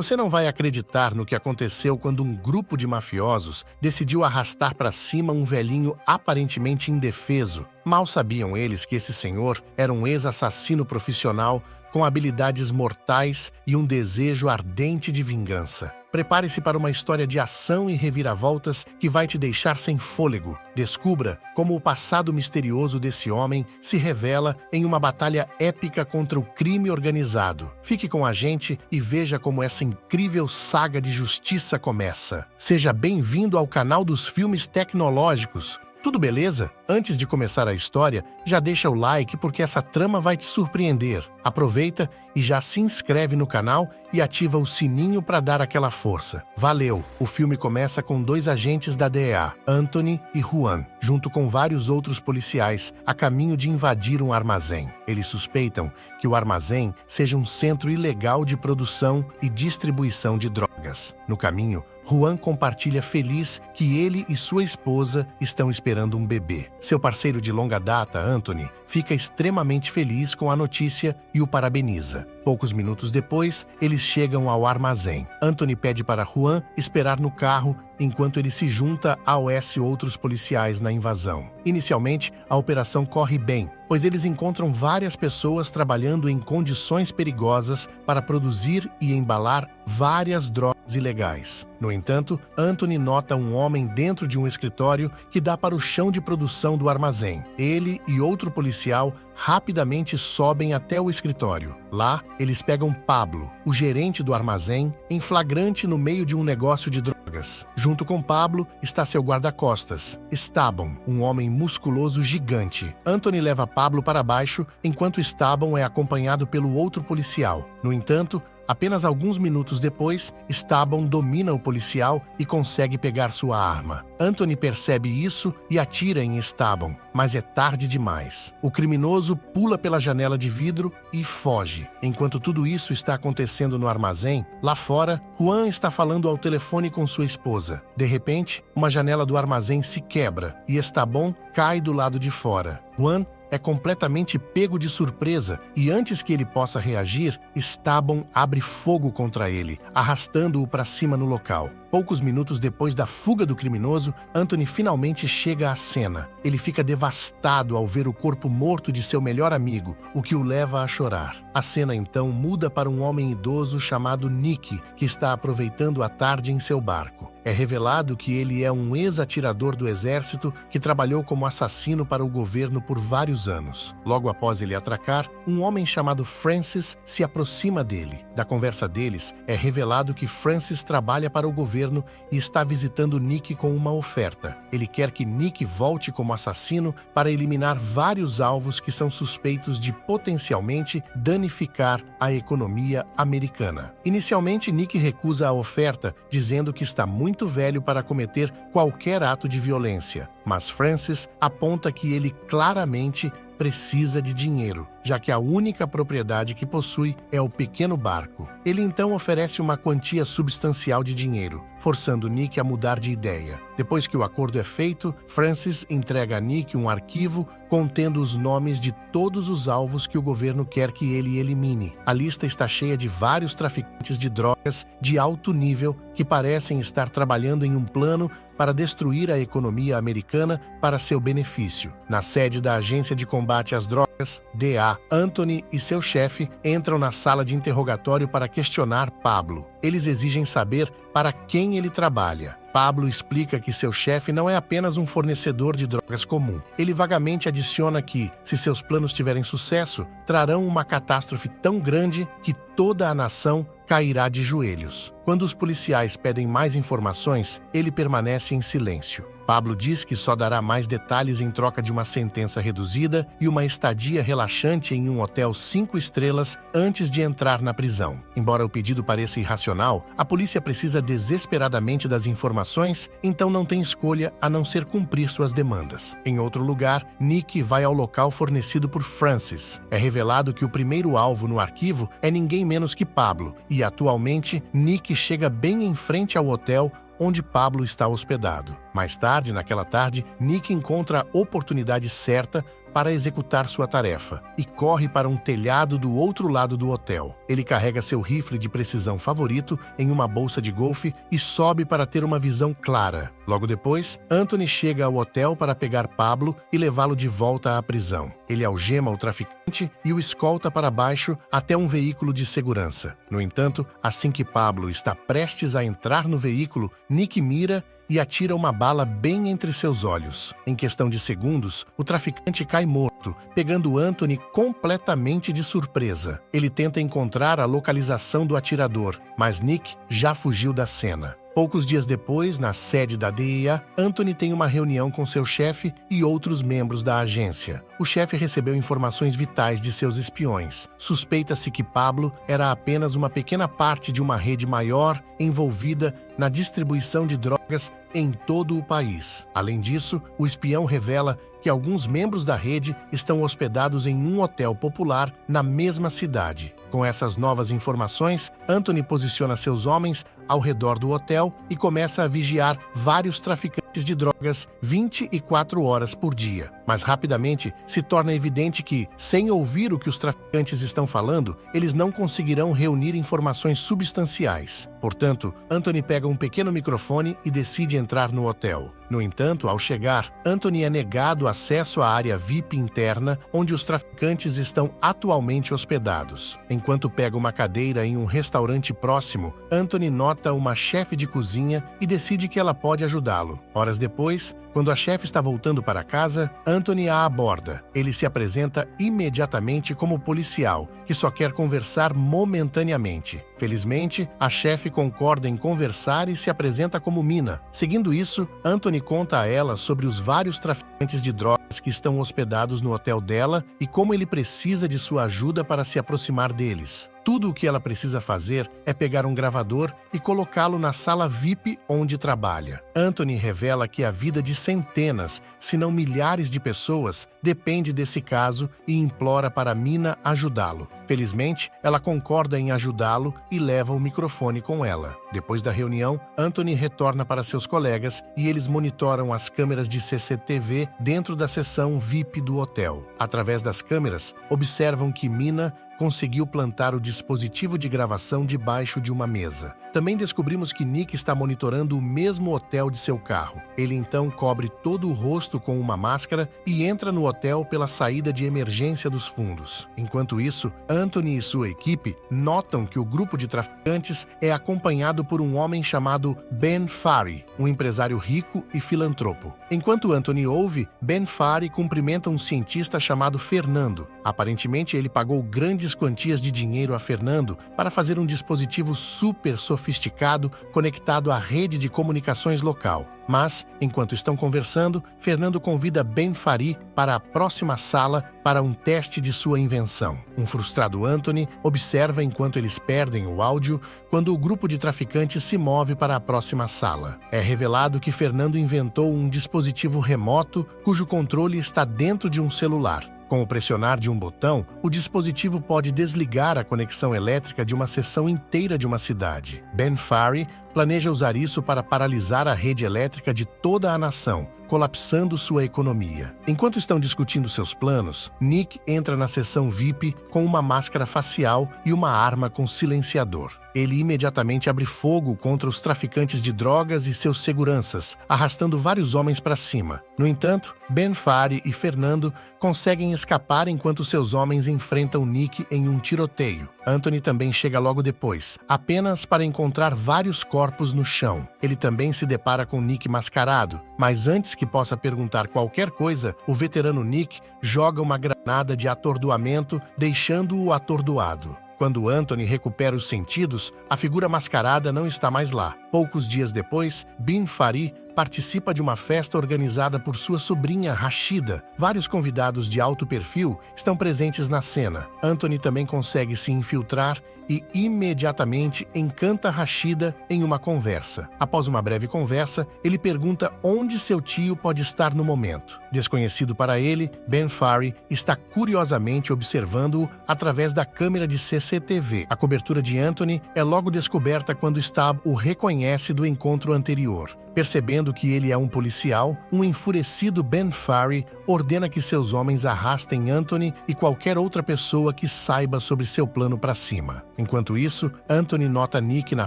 Você não vai acreditar no que aconteceu quando um grupo de mafiosos decidiu arrastar para cima um velhinho aparentemente indefeso. Mal sabiam eles que esse senhor era um ex-assassino profissional com habilidades mortais e um desejo ardente de vingança. Prepare-se para uma história de ação e reviravoltas que vai te deixar sem fôlego. Descubra como o passado misterioso desse homem se revela em uma batalha épica contra o crime organizado. Fique com a gente e veja como essa incrível saga de justiça começa. Seja bem-vindo ao canal dos Filmes Tecnológicos. Tudo beleza? Antes de começar a história, já deixa o like porque essa trama vai te surpreender. Aproveita e já se inscreve no canal e ativa o sininho para dar aquela força. Valeu! O filme começa com dois agentes da DEA, Anthony e Juan, junto com vários outros policiais, a caminho de invadir um armazém. Eles suspeitam que o armazém seja um centro ilegal de produção e distribuição de drogas. No caminho, Juan compartilha feliz que ele e sua esposa estão esperando um bebê. Seu parceiro de longa data, Anthony, fica extremamente feliz com a notícia e o parabeniza. Poucos minutos depois, eles chegam ao armazém. Anthony pede para Juan esperar no carro enquanto ele se junta ao outros policiais na invasão. Inicialmente, a operação corre bem, pois eles encontram várias pessoas trabalhando em condições perigosas para produzir e embalar várias drogas ilegais. No entanto, Anthony nota um homem dentro de um escritório que dá para o chão de produção do armazém. Ele e outro policial rapidamente sobem até o escritório. Lá, eles pegam Pablo, o gerente do armazém, em flagrante no meio de um negócio de drogas. Junto com Pablo está seu guarda-costas, Estaban, um homem musculoso gigante. Anthony leva Pablo para baixo, enquanto Estaban é acompanhado pelo outro policial. No entanto, apenas alguns minutos depois, Estaban domina o policial e consegue pegar sua arma. Anthony percebe isso e atira em Estaban, mas é tarde demais. O criminoso pula pela janela de vidro e foge. Enquanto tudo isso está acontecendo no armazém, lá fora, Juan está falando ao telefone com sua esposa. De repente, uma janela do armazém se quebra e Estaban cai do lado de fora. Juan é completamente pego de surpresa e antes que ele possa reagir, Estaban abre fogo contra ele, arrastando-o para cima no local. Poucos minutos depois da fuga do criminoso, Anthony finalmente chega à cena. Ele fica devastado ao ver o corpo morto de seu melhor amigo, o que o leva a chorar. A cena então muda para um homem idoso chamado Nick, que está aproveitando a tarde em seu barco. É revelado que ele é um ex-atirador do exército que trabalhou como assassino para o governo por vários anos. Logo após ele atracar, um homem chamado Francis se aproxima dele. Da conversa deles, é revelado que Francis trabalha para o governo e está visitando Nick com uma oferta. Ele quer que Nick volte como assassino para eliminar vários alvos que são suspeitos de potencialmente danificar a economia americana. Inicialmente, Nick recusa a oferta, dizendo que está muito velho para cometer qualquer ato de violência. Mas Francis aponta que ele claramente precisa de dinheiro, já que a única propriedade que possui é o pequeno barco. Ele então oferece uma quantia substancial de dinheiro, forçando Nick a mudar de ideia. Depois que o acordo é feito, Francis entrega a Nick um arquivo contendo os nomes de todos os alvos que o governo quer que ele elimine. A lista está cheia de vários traficantes de drogas de alto nível que parecem estar trabalhando em um plano para destruir a economia americana para seu benefício. Na sede da Agência de Combate às Drogas, DEA, Anthony e seu chefe entram na sala de interrogatório para questionar Pablo. Eles exigem saber para quem ele trabalha. Pablo explica que seu chefe não é apenas um fornecedor de drogas comum. Ele vagamente adiciona que, se seus planos tiverem sucesso, trarão uma catástrofe tão grande que toda a nação cairá de joelhos. Quando os policiais pedem mais informações, ele permanece em silêncio. Pablo diz que só dará mais detalhes em troca de uma sentença reduzida e uma estadia relaxante em um hotel 5 estrelas antes de entrar na prisão. Embora o pedido pareça irracional, a polícia precisa desesperadamente das informações, então não tem escolha a não ser cumprir suas demandas. Em outro lugar, Nick vai ao local fornecido por Francis. É revelado que o primeiro alvo no arquivo é ninguém menos que Pablo, e atualmente Nick chega bem em frente ao hotel onde Pablo está hospedado. Mais tarde, naquela tarde, Nick encontra a oportunidade certa para executar sua tarefa e corre para um telhado do outro lado do hotel. Ele carrega seu rifle de precisão favorito em uma bolsa de golfe e sobe para ter uma visão clara. Logo depois, Anthony chega ao hotel para pegar Pablo e levá-lo de volta à prisão. Ele algema o traficante e o escolta para baixo até um veículo de segurança. No entanto, assim que Pablo está prestes a entrar no veículo, Nick mira e atira uma bala bem entre seus olhos. Em questão de segundos, o traficante cai morto, pegando Anthony completamente de surpresa. Ele tenta encontrar a localização do atirador, mas Nick já fugiu da cena. Poucos dias depois, na sede da DEA, Anthony tem uma reunião com seu chefe e outros membros da agência. O chefe recebeu informações vitais de seus espiões. Suspeita-se que Pablo era apenas uma pequena parte de uma rede maior envolvida na distribuição de drogas em todo o país. Além disso, o espião revela que alguns membros da rede estão hospedados em um hotel popular na mesma cidade. Com essas novas informações, Anthony posiciona seus homens ao redor do hotel e começa a vigiar vários traficantes de drogas 24 horas por dia. Mas rapidamente se torna evidente que, sem ouvir o que os traficantes estão falando, eles não conseguirão reunir informações substanciais. Portanto, Anthony pega um pequeno microfone e decide entrar no hotel. No entanto, ao chegar, Anthony é negado acesso à área VIP interna, onde os traficantes estão atualmente hospedados. Enquanto pega uma cadeira em um restaurante próximo, Anthony nota uma chefe de cozinha e decide que ela pode ajudá-lo. Horas depois, quando a chefe está voltando para casa, Anthony a aborda. Ele se apresenta imediatamente como policial, que só quer conversar momentaneamente. Felizmente, a chefe concorda em conversar e se apresenta como Mina. Seguindo isso, Anthony conta a ela sobre os vários traficantes de drogas que estão hospedados no hotel dela e como ele precisa de sua ajuda para se aproximar deles. Tudo o que ela precisa fazer é pegar um gravador e colocá-lo na sala VIP onde trabalha. Anthony revela que a vida de centenas, se não milhares de pessoas, depende desse caso e implora para Mina ajudá-lo. Felizmente, ela concorda em ajudá-lo e leva o microfone com ela. Depois da reunião, Anthony retorna para seus colegas e eles monitoram as câmeras de CCTV dentro da seção VIP do hotel. Através das câmeras, observam que Mina conseguiu plantar o dispositivo de gravação debaixo de uma mesa. Também descobrimos que Nick está monitorando o mesmo hotel de seu carro. Ele então cobre todo o rosto com uma máscara e entra no hotel pela saída de emergência dos fundos. Enquanto isso, Anthony e sua equipe notam que o grupo de traficantes é acompanhado por um homem chamado Ben Fari, um empresário rico e filantropo. Enquanto Anthony ouve, Ben Fari cumprimenta um cientista chamado Fernando. Aparentemente, ele pagou grandes quantias de dinheiro a Fernando para fazer um dispositivo super sofisticado conectado à rede de comunicações local. Mas, enquanto estão conversando, Fernando convida Ben Fari para a próxima sala para um teste de sua invenção. Um frustrado Anthony observa enquanto eles perdem o áudio quando o grupo de traficantes se move para a próxima sala. É revelado que Fernando inventou um dispositivo remoto cujo controle está dentro de um celular. Com o pressionar de um botão, o dispositivo pode desligar a conexão elétrica de uma seção inteira de uma cidade. Ben Fari planeja usar isso para paralisar a rede elétrica de toda a nação, colapsando sua economia. Enquanto estão discutindo seus planos, Nick entra na seção VIP com uma máscara facial e uma arma com silenciador. Ele imediatamente abre fogo contra os traficantes de drogas e seus seguranças, arrastando vários homens para cima. No entanto, Ben Fari e Fernando conseguem escapar enquanto seus homens enfrentam Nick em um tiroteio. Anthony também chega logo depois, apenas para encontrar vários corpos no chão. Ele também se depara com Nick mascarado, mas antes que possa perguntar qualquer coisa, o veterano Nick joga uma granada de atordoamento, deixando-o atordoado. Quando Anthony recupera os sentidos, a figura mascarada não está mais lá. Poucos dias depois, Ben Fari participa de uma festa organizada por sua sobrinha Rashida. Vários convidados de alto perfil estão presentes na cena. Anthony também consegue se infiltrar e imediatamente encanta Rashida em uma conversa. Após uma breve conversa, ele pergunta onde seu tio pode estar no momento. Desconhecido para ele, Ben Fari está curiosamente observando-o através da câmera de CCTV. A cobertura de Anthony é logo descoberta quando Stab o reconhece do encontro anterior. Percebendo que ele é um policial, um enfurecido Ben Fari ordena que seus homens arrastem Anthony e qualquer outra pessoa que saiba sobre seu plano para cima. Enquanto isso, Anthony nota Nick na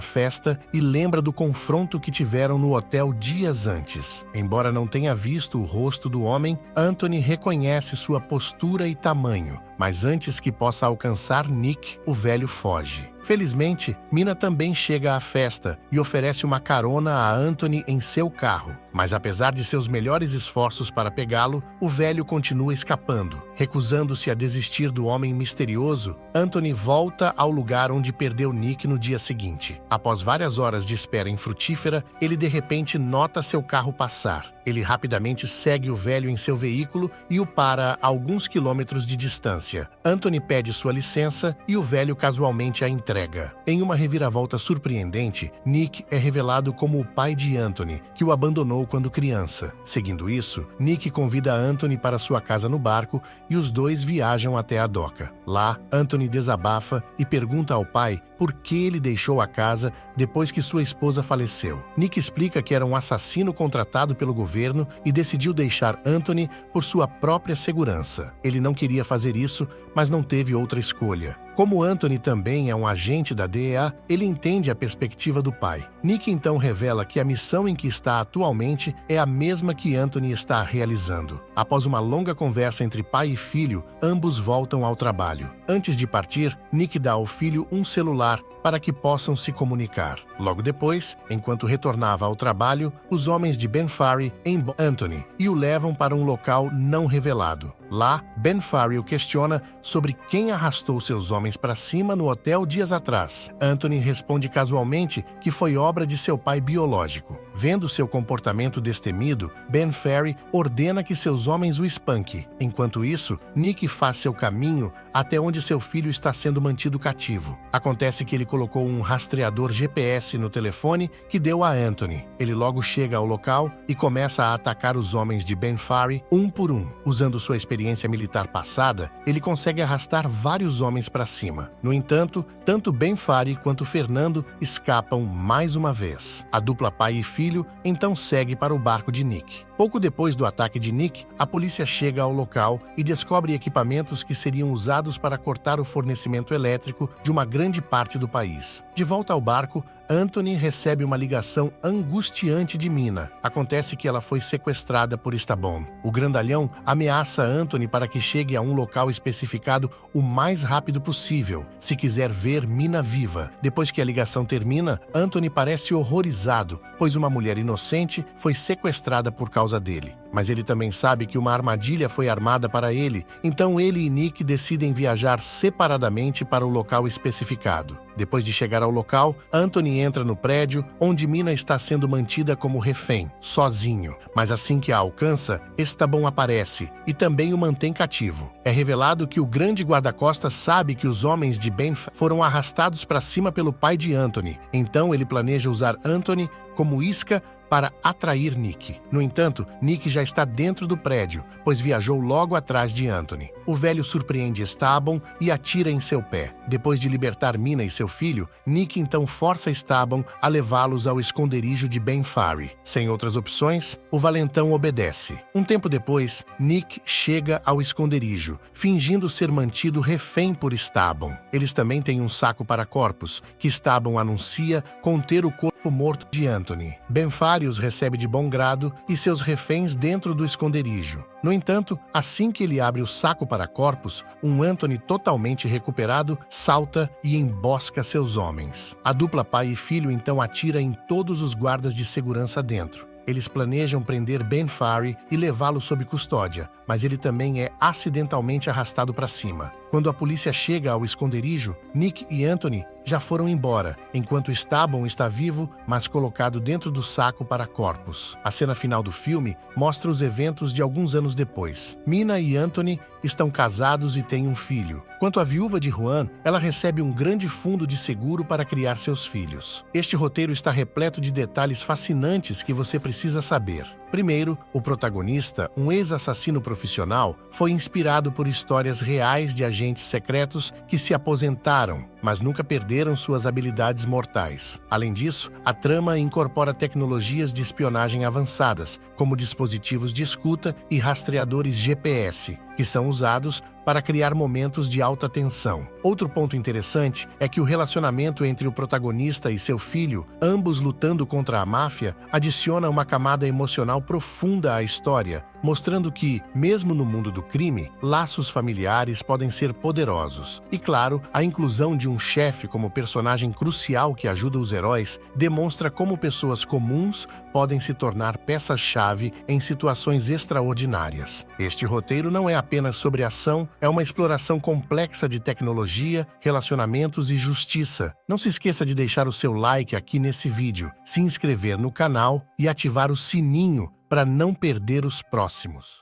festa e lembra do confronto que tiveram no hotel dias antes. Embora não tenha visto o rosto do homem, Anthony reconhece sua postura e tamanho, mas antes que possa alcançar Nick, o velho foge. Felizmente, Mina também chega à festa e oferece uma carona a Anthony em seu carro. Mas apesar de seus melhores esforços para pegá-lo, o velho continua escapando. Recusando-se a desistir do homem misterioso, Anthony volta ao lugar onde perdeu Nick no dia seguinte. Após várias horas de espera infrutífera, ele de repente nota seu carro passar. Ele rapidamente segue o velho em seu veículo e o para a alguns quilômetros de distância. Anthony pede sua licença e o velho casualmente a entrega. Em uma reviravolta surpreendente, Nick é revelado como o pai de Anthony, que o abandonou quando criança. Seguindo isso, Nick convida Anthony para sua casa no barco e os dois viajam até a doca. Lá, Anthony desabafa e pergunta ao pai por que ele deixou a casa depois que sua esposa faleceu. Nick explica que era um assassino contratado pelo governo e decidiu deixar Anthony por sua própria segurança. Ele não queria fazer isso, mas não teve outra escolha. Como Anthony também é um agente da DEA, ele entende a perspectiva do pai. Nick então revela que a missão em que está atualmente é a mesma que Anthony está realizando. Após uma longa conversa entre pai e filho, ambos voltam ao trabalho. Antes de partir, Nick dá ao filho um celular para que possam se comunicar. Logo depois, enquanto retornava ao trabalho, os homens de Ben Fari emboscam Anthony e o levam para um local não revelado. Lá, Ben Fari o questiona sobre quem arrastou seus homens para cima no hotel dias atrás. Anthony responde casualmente que foi obra de seu pai biológico. Vendo seu comportamento destemido, Ben Fari ordena que seus homens o espanquem. Enquanto isso, Nick faz seu caminho até onde seu filho está sendo mantido cativo. Acontece que ele colocou um rastreador GPS no telefone que deu a Anthony. Ele logo chega ao local e começa a atacar os homens de Ben Fari um por um. Usando sua experiência militar passada, ele consegue arrastar vários homens para cima. No entanto, tanto Ben Fari quanto Fernando escapam mais uma vez. A dupla pai e filho então segue para o barco de Nick. Pouco depois do ataque de Nick, a polícia chega ao local e descobre equipamentos que seriam usados para cortar o fornecimento elétrico de uma grande parte do país. De volta ao barco, Anthony recebe uma ligação angustiante de Mina. Acontece que ela foi sequestrada por Stabone. O grandalhão ameaça Anthony para que chegue a um local especificado o mais rápido possível, se quiser ver Mina viva. Depois que a ligação termina, Anthony parece horrorizado, pois uma mulher inocente foi sequestrada por causa dele. Mas ele também sabe que uma armadilha foi armada para ele, então ele e Nick decidem viajar separadamente para o local especificado. Depois de chegar ao local, Anthony entra no prédio onde Mina está sendo mantida como refém, sozinho. Mas assim que a alcança, Stabone aparece e também o mantém cativo. É revelado que o grande guarda-costas sabe que os homens de Ben foram arrastados para cima pelo pai de Anthony, então ele planeja usar Anthony como isca para atrair Nick. No entanto, Nick já está dentro do prédio, pois viajou logo atrás de Anthony. O velho surpreende Stabone e atira em seu pé. Depois de libertar Mina e seu filho, Nick então força Stabone a levá-los ao esconderijo de Ben Fari. Sem outras opções, o valentão obedece. Um tempo depois, Nick chega ao esconderijo, fingindo ser mantido refém por Stabone. Eles também têm um saco para corpos, que Stabone anuncia conter o corpo morto de Anthony. Ben Fari os recebe de bom grado e seus reféns dentro do esconderijo. No entanto, assim que ele abre o saco para corpos, um Anthony totalmente recuperado salta e embosca seus homens. A dupla pai e filho então atira em todos os guardas de segurança dentro. Eles planejam prender Ben Fari e levá-lo sob custódia, mas ele também é acidentalmente arrastado para cima. Quando a polícia chega ao esconderijo, Nick e Anthony já foram embora, enquanto Stabone está vivo, mas colocado dentro do saco para corpos. A cena final do filme mostra os eventos de alguns anos depois. Mina e Anthony estão casados e têm um filho. Quanto à viúva de Juan, ela recebe um grande fundo de seguro para criar seus filhos. Este roteiro está repleto de detalhes fascinantes que você precisa saber. Primeiro, o protagonista, um ex-assassino profissional, foi inspirado por histórias reais de agentes secretos que se aposentaram, mas nunca perderam suas habilidades mortais. Além disso, a trama incorpora tecnologias de espionagem avançadas, como dispositivos de escuta e rastreadores GPS, que são usados para criar momentos de alta tensão. Outro ponto interessante é que o relacionamento entre o protagonista e seu filho, ambos lutando contra a máfia, adiciona uma camada emocional profunda à história, mostrando que, mesmo no mundo do crime, laços familiares podem ser poderosos. E claro, a inclusão de um chefe como personagem crucial que ajuda os heróis demonstra como pessoas comuns podem se tornar peças-chave em situações extraordinárias. Este roteiro não é apenas sobre ação, é uma exploração complexa de tecnologia, relacionamentos e justiça. Não se esqueça de deixar o seu like aqui nesse vídeo, se inscrever no canal e ativar o sininho para não perder os próximos.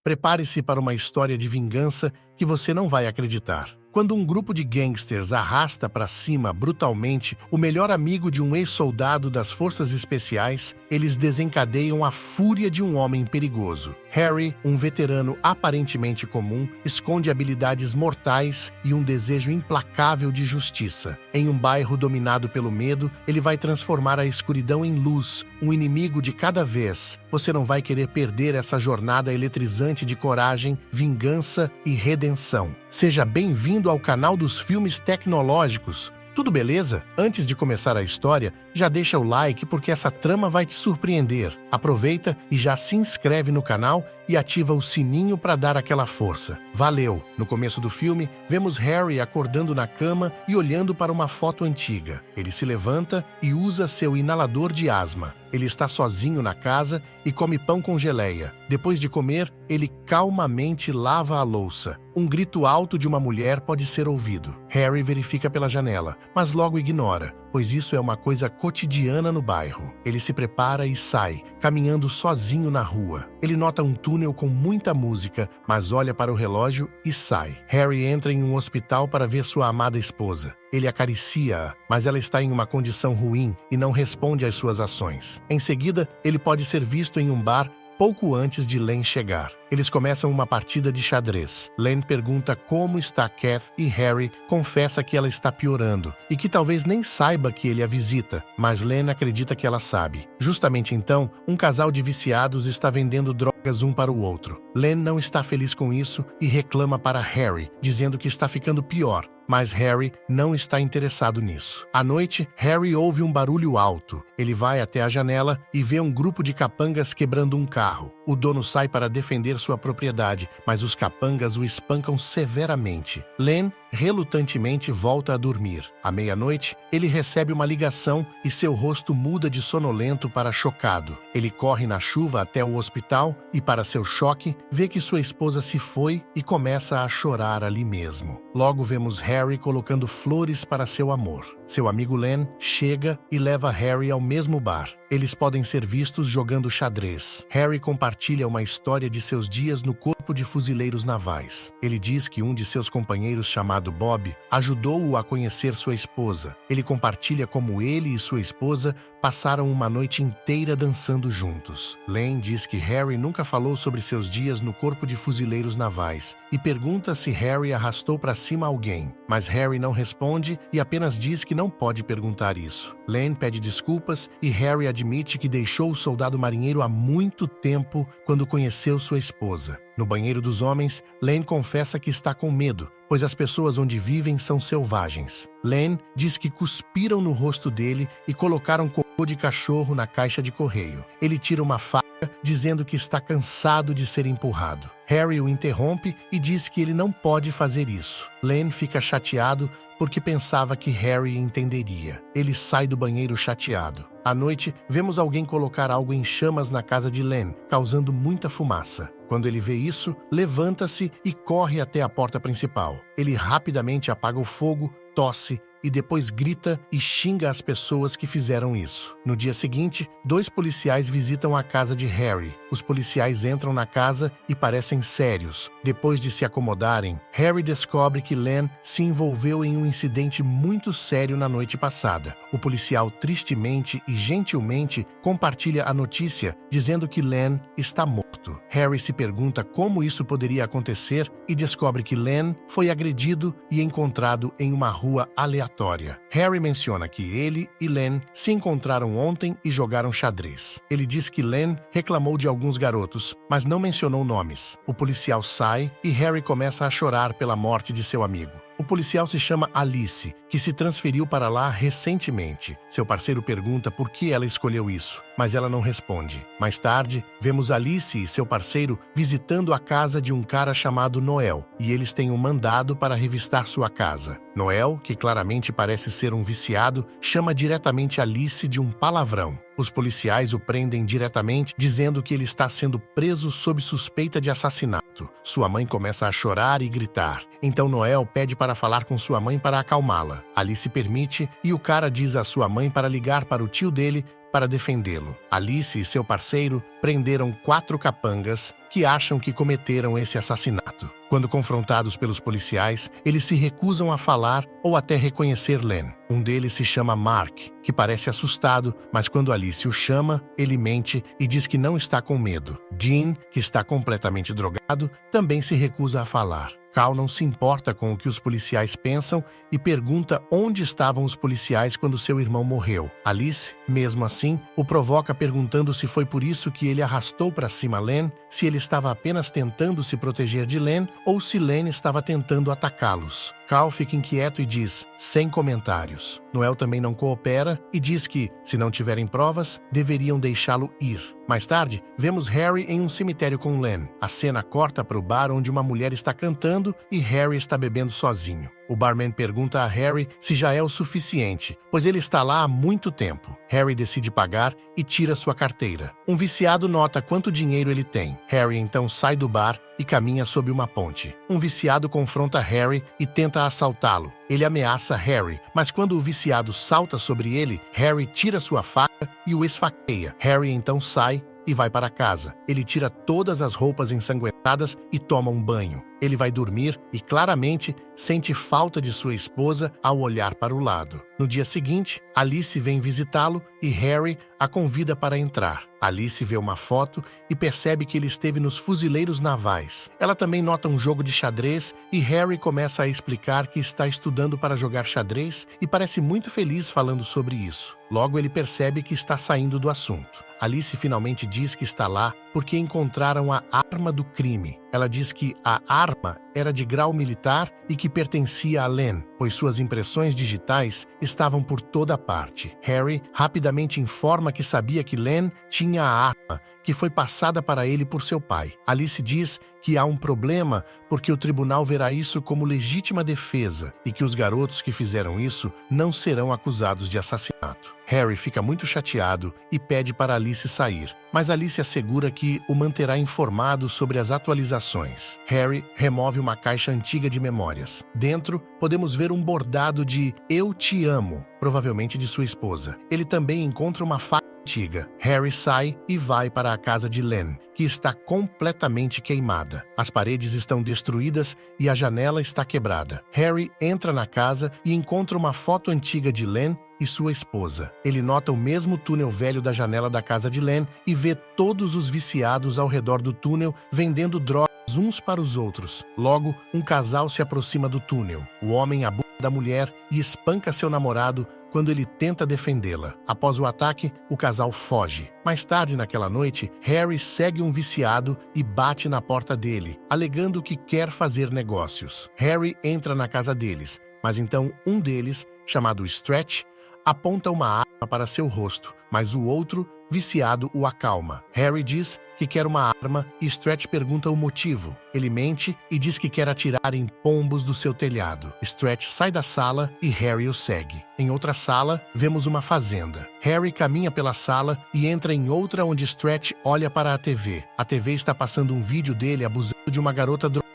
Prepare-se para uma história de vingança que você não vai acreditar. Quando um grupo de gangsters arrasta para cima brutalmente o melhor amigo de um ex-soldado das forças especiais, eles desencadeiam a fúria de um homem perigoso. Harry, um veterano aparentemente comum, esconde habilidades mortais e um desejo implacável de justiça. Em um bairro dominado pelo medo, ele vai transformar a escuridão em luz, um inimigo de cada vez. Você não vai querer perder essa jornada eletrizante de coragem, vingança e redenção. Seja bem-vindo ao canal dos filmes tecnológicos. Tudo beleza? Antes de começar a história, já deixa o like porque essa trama vai te surpreender. Aproveita e já se inscreve no canal e ativa o sininho para dar aquela força. Valeu! No começo do filme, vemos Harry acordando na cama e olhando para uma foto antiga. Ele se levanta e usa seu inalador de asma. Ele está sozinho na casa e come pão com geleia. Depois de comer, ele calmamente lava a louça. Um grito alto de uma mulher pode ser ouvido. Harry verifica pela janela, mas logo ignora, pois isso é uma coisa cotidiana no bairro. Ele se prepara e sai, caminhando sozinho na rua. Ele nota um túnel com muita música, mas olha para o relógio e sai. Harry entra em um hospital para ver sua amada esposa. Ele acaricia-a, mas ela está em uma condição ruim e não responde às suas ações. Em seguida, ele pode ser visto em um bar pouco antes de Len chegar. Eles começam uma partida de xadrez. Len pergunta como está Kath e Harry confessa que ela está piorando e que talvez nem saiba que ele a visita, mas Len acredita que ela sabe. Justamente então, um casal de viciados está vendendo drogas um para o outro. Len não está feliz com isso e reclama para Harry, dizendo que está ficando pior. Mas Harry não está interessado nisso. À noite, Harry ouve um barulho alto. Ele vai até a janela e vê um grupo de capangas quebrando um carro. O dono sai para defender sua propriedade, mas os capangas o espancam severamente. Len relutantemente volta a dormir. À meia-noite, ele recebe uma ligação e seu rosto muda de sonolento para chocado. Ele corre na chuva até o hospital e, para seu choque, vê que sua esposa se foi e começa a chorar ali mesmo. Logo vemos Harry colocando flores para seu amor. Seu amigo Len chega e leva Harry ao mesmo bar. Eles podem ser vistos jogando xadrez. Harry compartilha uma história de seus dias no Corpo de Fuzileiros Navais. Ele diz que um de seus companheiros, chamado Bob, ajudou-o a conhecer sua esposa. Ele compartilha como ele e sua esposa passaram uma noite inteira dançando juntos. Len diz que Harry nunca falou sobre seus dias no Corpo de Fuzileiros Navais e pergunta se Harry arrastou para cima alguém, mas Harry não responde e apenas diz que não pode perguntar isso. Len pede desculpas e Harry admite que deixou o soldado marinheiro há muito tempo quando conheceu sua esposa. No banheiro dos homens, Len confessa que está com medo, pois as pessoas onde vivem são selvagens. Len diz que cuspiram no rosto dele e colocaram cocô de cachorro na caixa de correio. Ele tira uma faca, dizendo que está cansado de ser empurrado. Harry o interrompe e diz que ele não pode fazer isso. Len fica chateado porque pensava que Harry entenderia. Ele sai do banheiro chateado. À noite, vemos alguém colocar algo em chamas na casa de Len, causando muita fumaça. Quando ele vê isso, levanta-se e corre até a porta principal. Ele rapidamente apaga o fogo, tosse e depois grita e xinga as pessoas que fizeram isso. No dia seguinte, 2 policiais visitam a casa de Harry. Os policiais entram na casa e parecem sérios. Depois de se acomodarem, Harry descobre que Len se envolveu em um incidente muito sério na noite passada. O policial tristemente e gentilmente compartilha a notícia, dizendo que Len está morto. Harry se pergunta como isso poderia acontecer e descobre que Len foi agredido e encontrado em uma rua aleatória. Harry menciona que ele e Len se encontraram ontem e jogaram xadrez. Ele diz que Len reclamou de alguns garotos, mas não mencionou nomes. O policial sai e Harry começa a chorar pela morte de seu amigo. O policial se chama Alice, que se transferiu para lá recentemente. Seu parceiro pergunta por que ela escolheu isso, mas ela não responde. Mais tarde, vemos Alice e seu parceiro visitando a casa de um cara chamado Noel, e eles têm um mandado para revistar sua casa. Noel, que claramente parece ser um viciado, chama diretamente Alice de um palavrão. Os policiais o prendem diretamente, dizendo que ele está sendo preso sob suspeita de assassinato. Sua mãe começa a chorar e gritar. Então Noel pede para falar com sua mãe para acalmá-la. Alice permite e o cara diz à sua mãe para ligar para o tio dele para defendê-lo. Alice e seu parceiro prenderam 4 capangas que acham que cometeram esse assassinato. Quando confrontados pelos policiais, eles se recusam a falar ou até reconhecer Len. Um deles se chama Mark, que parece assustado, mas quando Alice o chama, ele mente e diz que não está com medo. Dean, que está completamente drogado, também se recusa a falar. Cal não se importa com o que os policiais pensam e pergunta onde estavam os policiais quando seu irmão morreu. Alice, mesmo assim, o provoca perguntando se foi por isso que ele arrastou para cima Len, se ele estava apenas tentando se proteger de Len ou se Len estava tentando atacá-los. Cal fica inquieto e diz, sem comentários. Noel também não coopera e diz que, se não tiverem provas, deveriam deixá-lo ir. Mais tarde, vemos Harry em um cemitério com Len. A cena corta para o bar onde uma mulher está cantando e Harry está bebendo sozinho. O barman pergunta a Harry se já é o suficiente, pois ele está lá há muito tempo. Harry decide pagar e tira sua carteira. Um viciado nota quanto dinheiro ele tem. Harry então sai do bar e caminha sob uma ponte. Um viciado confronta Harry e tenta assaltá-lo. Ele ameaça Harry, mas quando o viciado salta sobre ele, Harry tira sua faca e o esfaqueia. Harry então sai e vai para casa. Ele tira todas as roupas ensanguentadas e toma um banho. Ele vai dormir e, claramente, sente falta de sua esposa ao olhar para o lado. No dia seguinte, Alice vem visitá-lo e Harry a convida para entrar. Alice vê uma foto e percebe que ele esteve nos fuzileiros navais. Ela também nota um jogo de xadrez e Harry começa a explicar que está estudando para jogar xadrez e parece muito feliz falando sobre isso. Logo, ele percebe que está saindo do assunto. Alice finalmente diz que está lá porque encontraram a arma do crime. Ela diz que a arma era de grau militar e que pertencia a Len, pois suas impressões digitais estavam por toda parte. Harry rapidamente informa que sabia que Len tinha a arma, que foi passada para ele por seu pai. Alice diz que há um problema porque o tribunal verá isso como legítima defesa e que os garotos que fizeram isso não serão acusados de assassinato. Harry fica muito chateado e pede para Alice sair, mas Alice assegura que o manterá informado sobre as atualizações. Harry remove uma caixa antiga de memórias. Dentro, podemos ver um bordado de "Eu te amo", provavelmente de sua esposa. Ele também encontra uma faca antiga. Harry sai e vai para a casa de Len, que está completamente queimada. As paredes estão destruídas e a janela está quebrada. Harry entra na casa e encontra uma foto antiga de Len e sua esposa. Ele nota o mesmo túnel velho da janela da casa de Len e vê todos os viciados ao redor do túnel vendendo drogas uns para os outros. Logo, um casal se aproxima do túnel. O homem abusa da mulher e espanca seu namorado quando ele tenta defendê-la. Após o ataque, o casal foge. Mais tarde naquela noite, Harry segue um viciado e bate na porta dele, alegando que quer fazer negócios. Harry entra na casa deles, mas então um deles, chamado Stretch, aponta uma arma para seu rosto, mas o outro, viciado, o acalma. Harry diz que quer uma arma e Stretch pergunta o motivo. Ele mente e diz que quer atirar em pombos do seu telhado. Stretch sai da sala e Harry o segue. Em outra sala, vemos uma fazenda. Harry caminha pela sala e entra em outra onde Stretch olha para a TV. A TV está passando um vídeo dele abusando de uma garota drogada.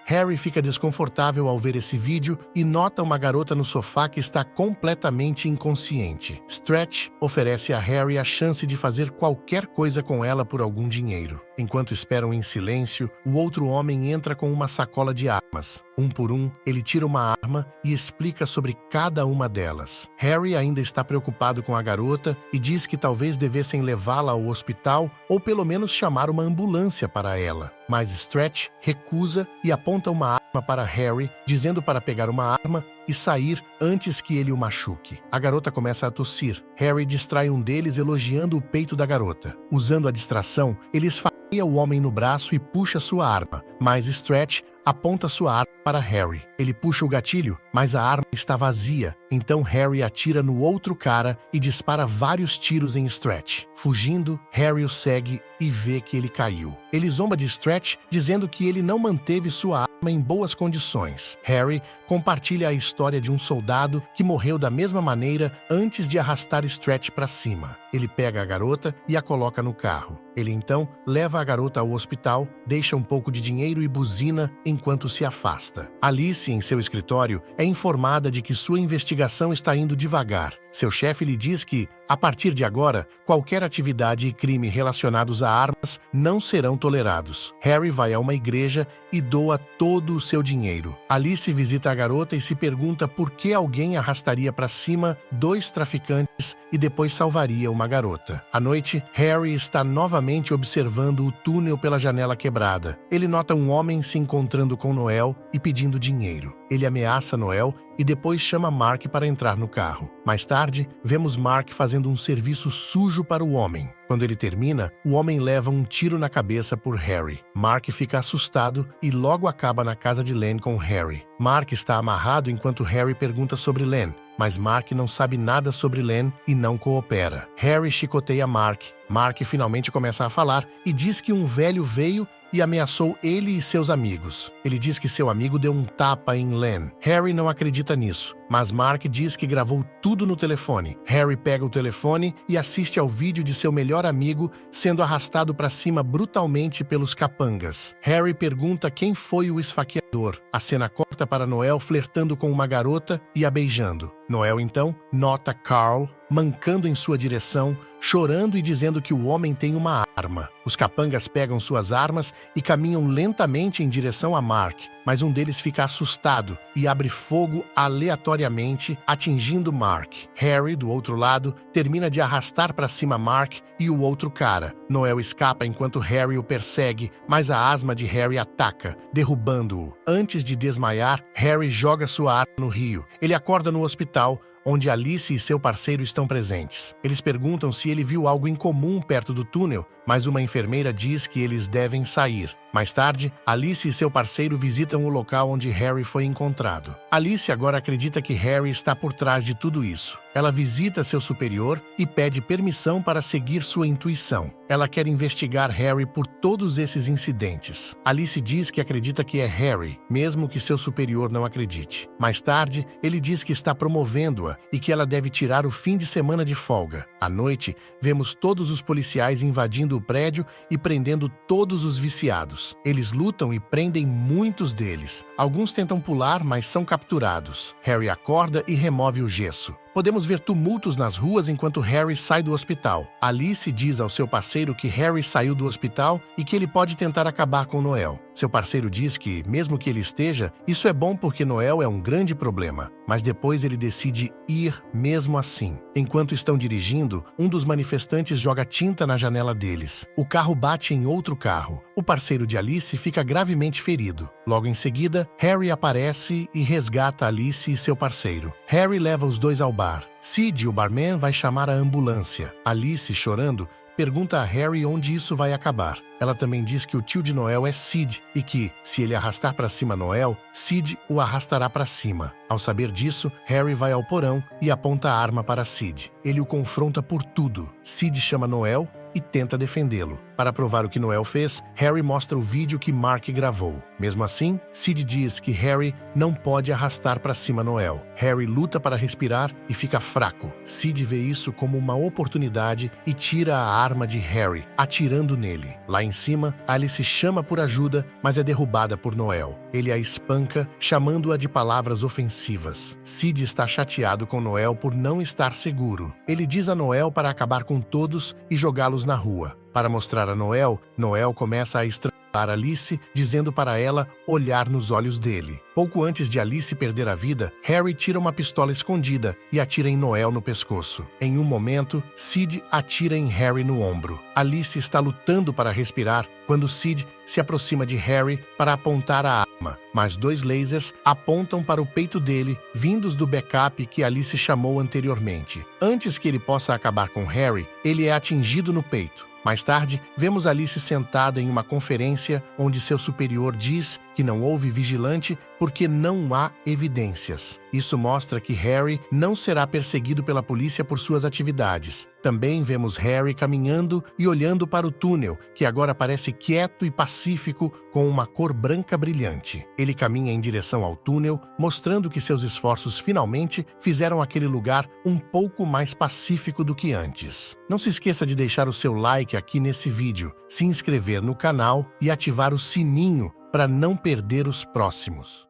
Harry fica desconfortável ao ver esse vídeo e nota uma garota no sofá que está completamente inconsciente. Stretch oferece a Harry a chance de fazer qualquer coisa com ela por algum dinheiro. Enquanto esperam em silêncio, o outro homem entra com uma sacola de armas. Um por um, ele tira uma arma e explica sobre cada uma delas. Harry ainda está preocupado com a garota e diz que talvez devessem levá-la ao hospital ou pelo menos chamar uma ambulância para ela. Mas Stretch recusa e aponta uma arma para Harry, dizendo para pegar uma arma e sair antes que ele o machuque. A garota começa a tossir. Harry distrai um deles elogiando o peito da garota. Usando a distração, ele esfaqueia o homem no braço e puxa sua arma, mas Stretch aponta sua arma para Harry. Ele puxa o gatilho, mas a arma está vazia. Então Harry atira no outro cara e dispara vários tiros em Stretch. Fugindo, Harry o segue e vê que ele caiu. Ele zomba de Stretch, dizendo que ele não manteve sua arma em boas condições. Harry compartilha a história de um soldado que morreu da mesma maneira antes de arrastar Stretch para cima. Ele pega a garota e a coloca no carro. Ele então leva a garota ao hospital, deixa um pouco de dinheiro e buzina enquanto se afasta. Alice, em seu escritório, é informada de que sua investigação está indo devagar. Seu chefe lhe diz que, a partir de agora, qualquer atividade e crime relacionados a armas não serão tolerados. Harry vai a uma igreja e doa todo o seu dinheiro. Alice visita a garota e se pergunta por que alguém arrastaria para cima 2 traficantes e depois salvaria uma garota. À noite, Harry está novamente observando o túnel pela janela quebrada. Ele nota um homem se encontrando com Noel e pedindo dinheiro. Ele ameaça Noel e depois chama Mark para entrar no carro. Mais tarde, vemos Mark fazendo um serviço sujo para o homem. Quando ele termina, o homem leva um tiro na cabeça por Harry. Mark fica assustado e logo acaba na casa de Len com Harry. Mark está amarrado enquanto Harry pergunta sobre Len, mas Mark não sabe nada sobre Len e não coopera. Harry chicoteia Mark. Mark finalmente começa a falar e diz que um velho veio e ameaçou ele e seus amigos. Ele diz que seu amigo deu um tapa em Len. Harry não acredita nisso, mas Mark diz que gravou tudo no telefone. Harry pega o telefone e assiste ao vídeo de seu melhor amigo sendo arrastado para cima brutalmente pelos capangas. Harry pergunta quem foi o esfaqueador. A cena corta para Noel flertando com uma garota e a beijando. Noel, então, nota Carl mancando em sua direção, chorando e dizendo que o homem tem uma arma. Os capangas pegam suas armas e caminham lentamente em direção a Mark, mas um deles fica assustado e abre fogo aleatoriamente, atingindo Mark. Harry, do outro lado, termina de arrastar para cima Mark e o outro cara. Noel escapa enquanto Harry o persegue, mas a asma de Harry ataca, derrubando-o. Antes de desmaiar, Harry joga sua arma no rio. Ele acorda no hospital, onde Alice e seu parceiro estão presentes. Eles perguntam se ele viu algo incomum perto do túnel, mas uma enfermeira diz que eles devem sair. Mais tarde, Alice e seu parceiro visitam o local onde Harry foi encontrado. Alice agora acredita que Harry está por trás de tudo isso. Ela visita seu superior e pede permissão para seguir sua intuição. Ela quer investigar Harry por todos esses incidentes. Alice diz que acredita que é Harry, mesmo que seu superior não acredite. Mais tarde, ele diz que está promovendo-a e que ela deve tirar o fim de semana de folga. À noite, vemos todos os policiais invadindo o prédio e prendendo todos os viciados. Eles lutam e prendem muitos deles. Alguns tentam pular, mas são capturados. Harry acorda e remove o gesso. Podemos ver tumultos nas ruas enquanto Harry sai do hospital. Alice diz ao seu parceiro que Harry saiu do hospital e que ele pode tentar acabar com Noel. Seu parceiro diz que, mesmo que ele esteja, isso é bom porque Noel é um grande problema. Mas depois ele decide ir mesmo assim. Enquanto estão dirigindo, um dos manifestantes joga tinta na janela deles. O carro bate em outro carro. O parceiro de Alice fica gravemente ferido. Logo em seguida, Harry aparece e resgata Alice e seu parceiro. Harry leva os dois ao bar. Sid, o barman, vai chamar a ambulância. Alice, chorando, pergunta a Harry onde isso vai acabar. Ela também diz que o tio de Noel é Sid e que, se ele arrastar para cima Noel, Sid o arrastará para cima. Ao saber disso, Harry vai ao porão e aponta a arma para Sid. Ele o confronta por tudo. Sid chama Noel e tenta defendê-lo. Para provar o que Noel fez, Harry mostra o vídeo que Mark gravou. Mesmo assim, Sid diz que Harry não pode arrastar para cima Noel. Harry luta para respirar e fica fraco. Sid vê isso como uma oportunidade e tira a arma de Harry, atirando nele. Lá em cima, Alice chama por ajuda, mas é derrubada por Noel. Ele a espanca, chamando-a de palavras ofensivas. Sid está chateado com Noel por não estar seguro. Ele diz a Noel para acabar com todos e jogá-los na rua. Para mostrar a Noel, Noel começa a estrangular Alice, dizendo para ela olhar nos olhos dele. Pouco antes de Alice perder a vida, Harry tira uma pistola escondida e atira em Noel no pescoço. Em um momento, Sid atira em Harry no ombro. Alice está lutando para respirar quando Sid se aproxima de Harry para apontar a arma, mas 2 lasers apontam para o peito dele, vindos do backup que Alice chamou anteriormente. Antes que ele possa acabar com Harry, ele é atingido no peito. Mais tarde, vemos Alice sentada em uma conferência onde seu superior diz que não houve vigilante porque não há evidências. Isso mostra que Harry não será perseguido pela polícia por suas atividades. Também vemos Harry caminhando e olhando para o túnel, que agora parece quieto e pacífico com uma cor branca brilhante. Ele caminha em direção ao túnel, mostrando que seus esforços finalmente fizeram aquele lugar um pouco mais pacífico do que antes. Não se esqueça de deixar o seu like aqui nesse vídeo, se inscrever no canal e ativar o sininho para não perder os próximos.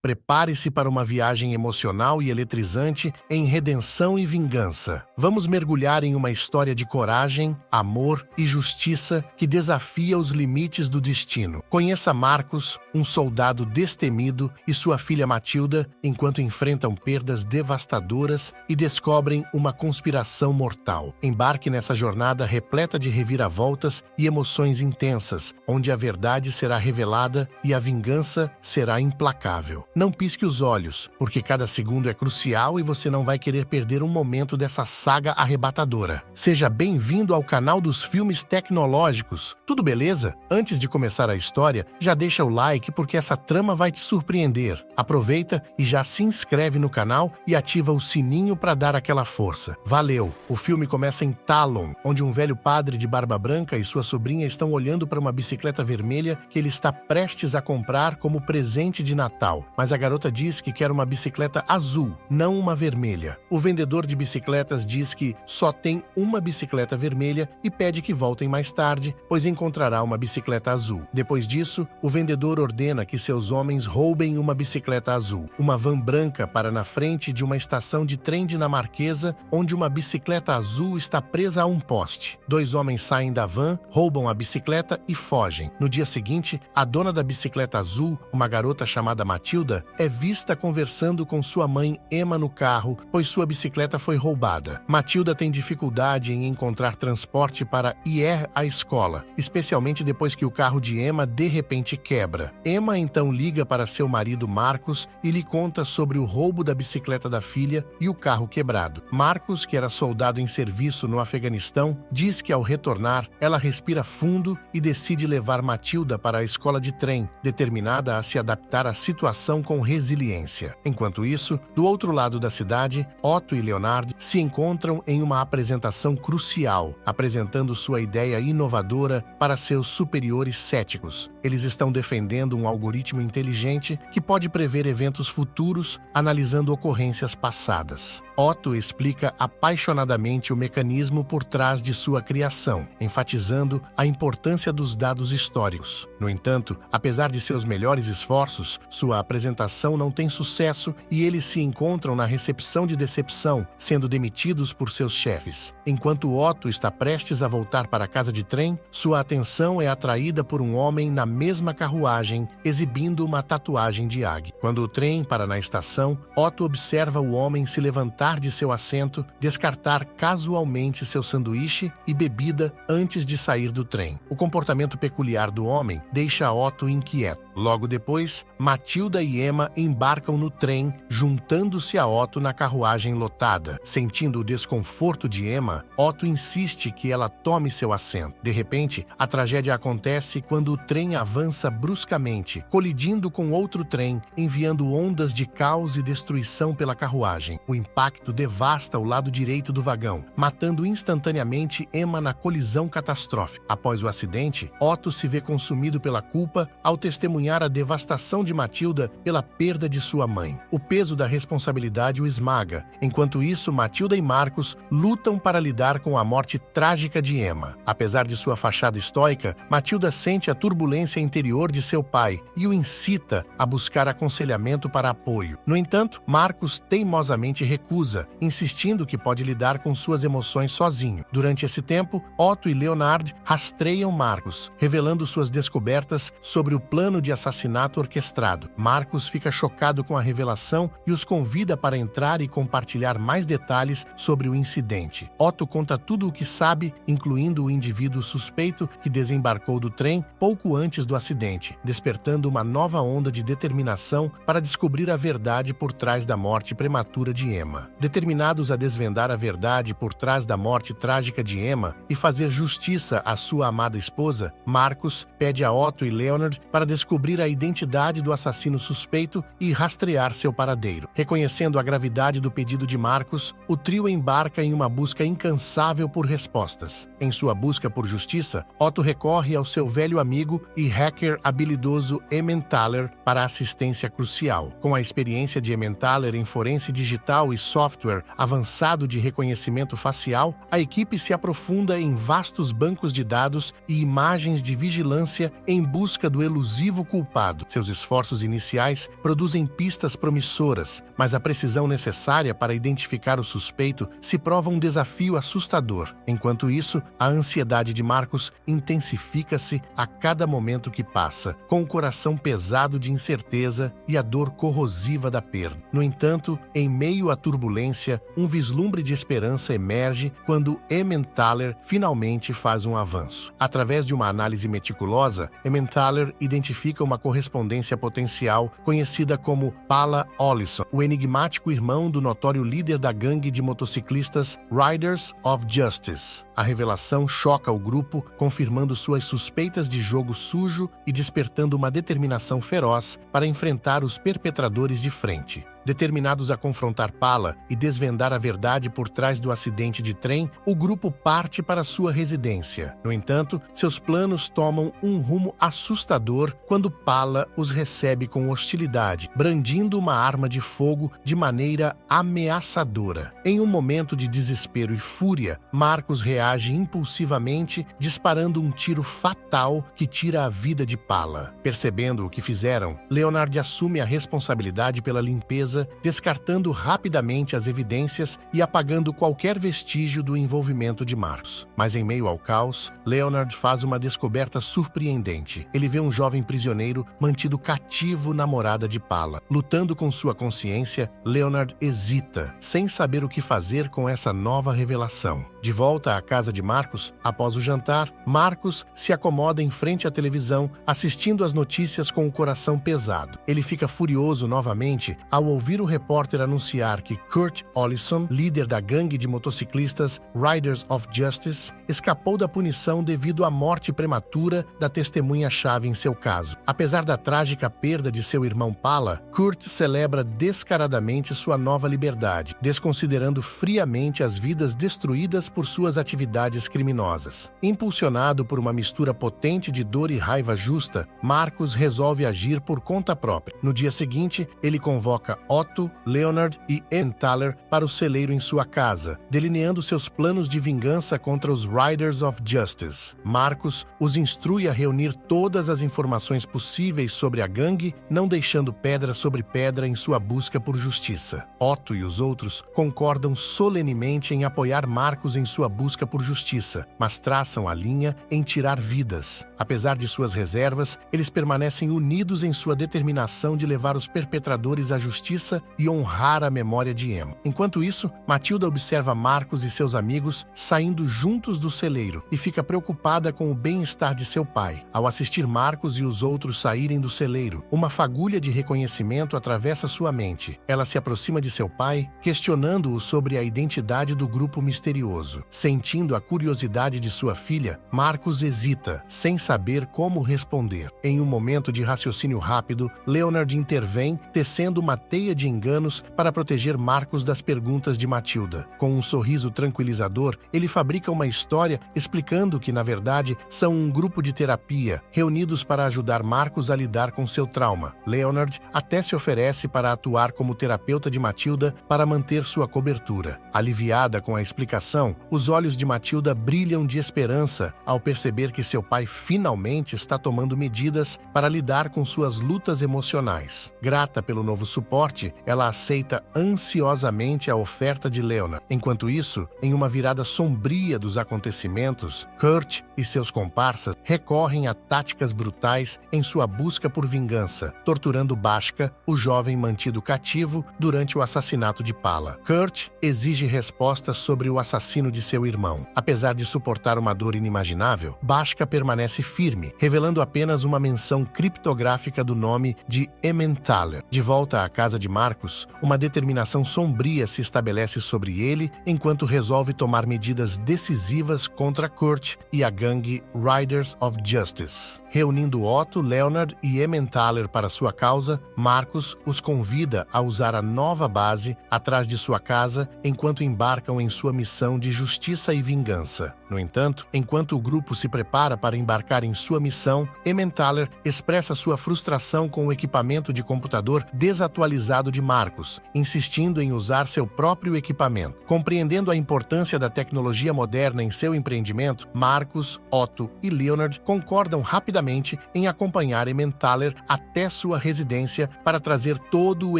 Prepare-se para uma viagem emocional e eletrizante em redenção e vingança. Vamos mergulhar em uma história de coragem, amor e justiça que desafia os limites do destino. Conheça Marcus, um soldado destemido, e sua filha Matilda, enquanto enfrentam perdas devastadoras e descobrem uma conspiração mortal. Embarque nessa jornada repleta de reviravoltas e emoções intensas, onde a verdade será revelada e a vingança será implacável. Não pisque os olhos, porque cada segundo é crucial e você não vai querer perder um momento dessa saga arrebatadora. Seja bem-vindo ao canal dos filmes tecnológicos. Tudo beleza? Antes de começar a história, já deixa o like porque essa trama vai te surpreender. Aproveita e já se inscreve no canal e ativa o sininho para dar aquela força. Valeu! O filme começa em Talon, onde um velho padre de barba branca e sua sobrinha estão olhando para uma bicicleta vermelha que ele está prestes a comprar como presente de Natal. Mas a garota diz que quer uma bicicleta azul, não uma vermelha. O vendedor de bicicletas diz que só tem uma bicicleta vermelha e pede que voltem mais tarde, pois encontrará uma bicicleta azul. Depois disso, o vendedor ordena que seus homens roubem uma bicicleta azul. Uma van branca para na frente de uma estação de trem dinamarquesa, onde uma bicicleta azul está presa a um poste. 2 homens saem da van, roubam a bicicleta e fogem. No dia seguinte, a dona da bicicleta azul, uma garota chamada Matilda, é vista conversando com sua mãe Emma no carro, pois sua bicicleta foi roubada. Matilda tem dificuldade em encontrar transporte para ir à escola, especialmente depois que o carro de Emma de repente quebra. Emma então liga para seu marido Marcus e lhe conta sobre o roubo da bicicleta da filha e o carro quebrado. Marcus, que era soldado em serviço no Afeganistão, diz que ao retornar, ela respira fundo e decide levar Matilda para a escola de trem, determinada a se adaptar à situação com resiliência. Enquanto isso, do outro lado da cidade, Otto e Leonard se encontram em uma apresentação crucial, apresentando sua ideia inovadora para seus superiores céticos. Eles estão defendendo um algoritmo inteligente que pode prever eventos futuros, analisando ocorrências passadas. Otto explica apaixonadamente o mecanismo por trás de sua criação, enfatizando a importância dos dados históricos. No entanto, apesar de seus melhores esforços, sua apresentação não tem sucesso e eles se encontram na recepção de decepção, sendo demitidos por seus chefes. Enquanto Otto está prestes a voltar para a casa de trem, sua atenção é atraída por um homem na mesma carruagem, exibindo uma tatuagem de águia. Quando o trem para na estação, Otto observa o homem se levantar de seu assento, descartar casualmente seu sanduíche e bebida antes de sair do trem. O comportamento peculiar do homem deixa Otto inquieto. Logo depois, Matilda e e Emma embarcam no trem, juntando-se a Otto na carruagem lotada. Sentindo o desconforto de Emma, Otto insiste que ela tome seu assento. De repente, a tragédia acontece quando o trem avança bruscamente, colidindo com outro trem, enviando ondas de caos e destruição pela carruagem. O impacto devasta o lado direito do vagão, matando instantaneamente Emma na colisão catastrófica. Após o acidente, Otto se vê consumido pela culpa ao testemunhar a devastação de Matilda pela perda de sua mãe. O peso da responsabilidade o esmaga. Enquanto isso, Matilda e Marcos lutam para lidar com a morte trágica de Emma. Apesar de sua fachada estoica, Matilda sente a turbulência interior de seu pai e o incita a buscar aconselhamento para apoio. No entanto, Marcos teimosamente recusa, insistindo que pode lidar com suas emoções sozinho. Durante esse tempo, Otto e Leonard rastreiam Marcos, revelando suas descobertas sobre o plano de assassinato orquestrado. Marcos fica chocado com a revelação e os convida para entrar e compartilhar mais detalhes sobre o incidente. Otto conta tudo o que sabe, incluindo o indivíduo suspeito que desembarcou do trem pouco antes do acidente, despertando uma nova onda de determinação para descobrir a verdade por trás da morte prematura de Emma. Determinados a desvendar a verdade por trás da morte trágica de Emma e fazer justiça à sua amada esposa, Marcos pede a Otto e Leonard para descobrir a identidade do assassino suspeito e rastrear seu paradeiro. Reconhecendo a gravidade do pedido de Marcos, o trio embarca em uma busca incansável por respostas. Em sua busca por justiça, Otto recorre ao seu velho amigo e hacker habilidoso Emmentaler para assistência crucial. Com a experiência de Emmentaler em forense digital e software avançado de reconhecimento facial, a equipe se aprofunda em vastos bancos de dados e imagens de vigilância em busca do elusivo culpado. Seus esforços iniciais produzem pistas promissoras, mas a precisão necessária para identificar o suspeito se prova um desafio assustador. Enquanto isso, a ansiedade de Marcos intensifica-se a cada momento que passa, com o coração pesado de incerteza e a dor corrosiva da perda. No entanto, em meio à turbulência, um vislumbre de esperança emerge quando Emmentaler finalmente faz um avanço. Através de uma análise meticulosa, Emmentaler identifica uma correspondência potencial conhecida como Paula Ollison, o enigmático irmão do notório líder da gangue de motociclistas Riders of Justice. A revelação choca o grupo, confirmando suas suspeitas de jogo sujo e despertando uma determinação feroz para enfrentar os perpetradores de frente. Determinados a confrontar Paula e desvendar a verdade por trás do acidente de trem, o grupo parte para sua residência. No entanto, seus planos tomam um rumo assustador quando Paula os recebe com hostilidade, brandindo uma arma de fogo de maneira ameaçadora. Em um momento de desespero e fúria, Marcos reage impulsivamente, disparando um tiro fatal que tira a vida de Paula. Percebendo o que fizeram, Leonard assume a responsabilidade pela limpeza, descartando rapidamente as evidências e apagando qualquer vestígio do envolvimento de Marcos. Mas em meio ao caos, Leonard faz uma descoberta surpreendente. Ele vê um jovem prisioneiro mantido cativo na morada de Paula. Lutando com sua consciência, Leonard hesita, sem saber o que fazer com essa nova revelação. De volta à casa de Marcos, após o jantar, Marcos se acomoda em frente à televisão, assistindo às notícias com o coração pesado. Ele fica furioso novamente ao ouvir o repórter anunciar que Kurt Ollison, líder da gangue de motociclistas Riders of Justice, escapou da punição devido à morte prematura da testemunha-chave em seu caso. Apesar da trágica perda de seu irmão Paula, Kurt celebra descaradamente sua nova liberdade, desconsiderando friamente as vidas destruídas por suas atividades criminosas. Impulsionado por uma mistura potente de dor e raiva justa, Marcos resolve agir por conta própria. No dia seguinte, ele convoca Otto, Leonard e Emmentaler para o celeiro em sua casa, delineando seus planos de vingança contra os Riders of Justice. Marcos os instrui a reunir todas as informações possíveis sobre a gangue, não deixando pedra sobre pedra em sua busca por justiça. Otto e os outros concordam solenemente em apoiar Marcos em em sua busca por justiça, mas traçam a linha em tirar vidas. Apesar de suas reservas, eles permanecem unidos em sua determinação de levar os perpetradores à justiça e honrar a memória de Emo. Enquanto isso, Matilda observa Marcus e seus amigos saindo juntos do celeiro e fica preocupada com o bem-estar de seu pai. Ao assistir Marcus e os outros saírem do celeiro, uma fagulha de reconhecimento atravessa sua mente. Ela se aproxima de seu pai, questionando-o sobre a identidade do grupo misterioso. Sentindo a curiosidade de sua filha, Marcus hesita, sem saber como responder. Em um momento de raciocínio rápido, Leonard intervém, tecendo uma teia de enganos para proteger Marcus das perguntas de Matilda. Com um sorriso tranquilizador, ele fabrica uma história explicando que, na verdade, são um grupo de terapia, reunidos para ajudar Marcus a lidar com seu trauma. Leonard até se oferece para atuar como terapeuta de Matilda para manter sua cobertura. Aliviada com a explicação, os olhos de Matilda brilham de esperança ao perceber que seu pai finalmente está tomando medidas para lidar com suas lutas emocionais. Grata pelo novo suporte, ela aceita ansiosamente a oferta de Leonard. Enquanto isso, em uma virada sombria dos acontecimentos, Kurt e seus comparsas recorrem a táticas brutais em sua busca por vingança, torturando Bhaskar, o jovem mantido cativo durante o assassinato de Pala. Kurt exige respostas sobre o assassino de seu irmão. Apesar de suportar uma dor inimaginável, Bhaskar permanece firme, revelando apenas uma menção criptográfica do nome de Emmentaler. De volta à casa de Marcus, uma determinação sombria se estabelece sobre ele enquanto resolve tomar medidas decisivas contra Kurt e a gangue Riders of Justice. Reunindo Otto, Leonard e Emmentaler para sua causa, Marcus os convida a usar a nova base atrás de sua casa enquanto embarcam em sua missão de justiça e vingança. No entanto, enquanto o grupo se prepara para embarcar em sua missão, Emmentaler expressa sua frustração com o equipamento de computador desatualizado de Marcus, insistindo em usar seu próprio equipamento. Compreendendo a importância da tecnologia moderna em seu empreendimento, Marcus, Otto e Leonard concordam rapidamente em acompanhar Emmentaler até sua residência para trazer todo o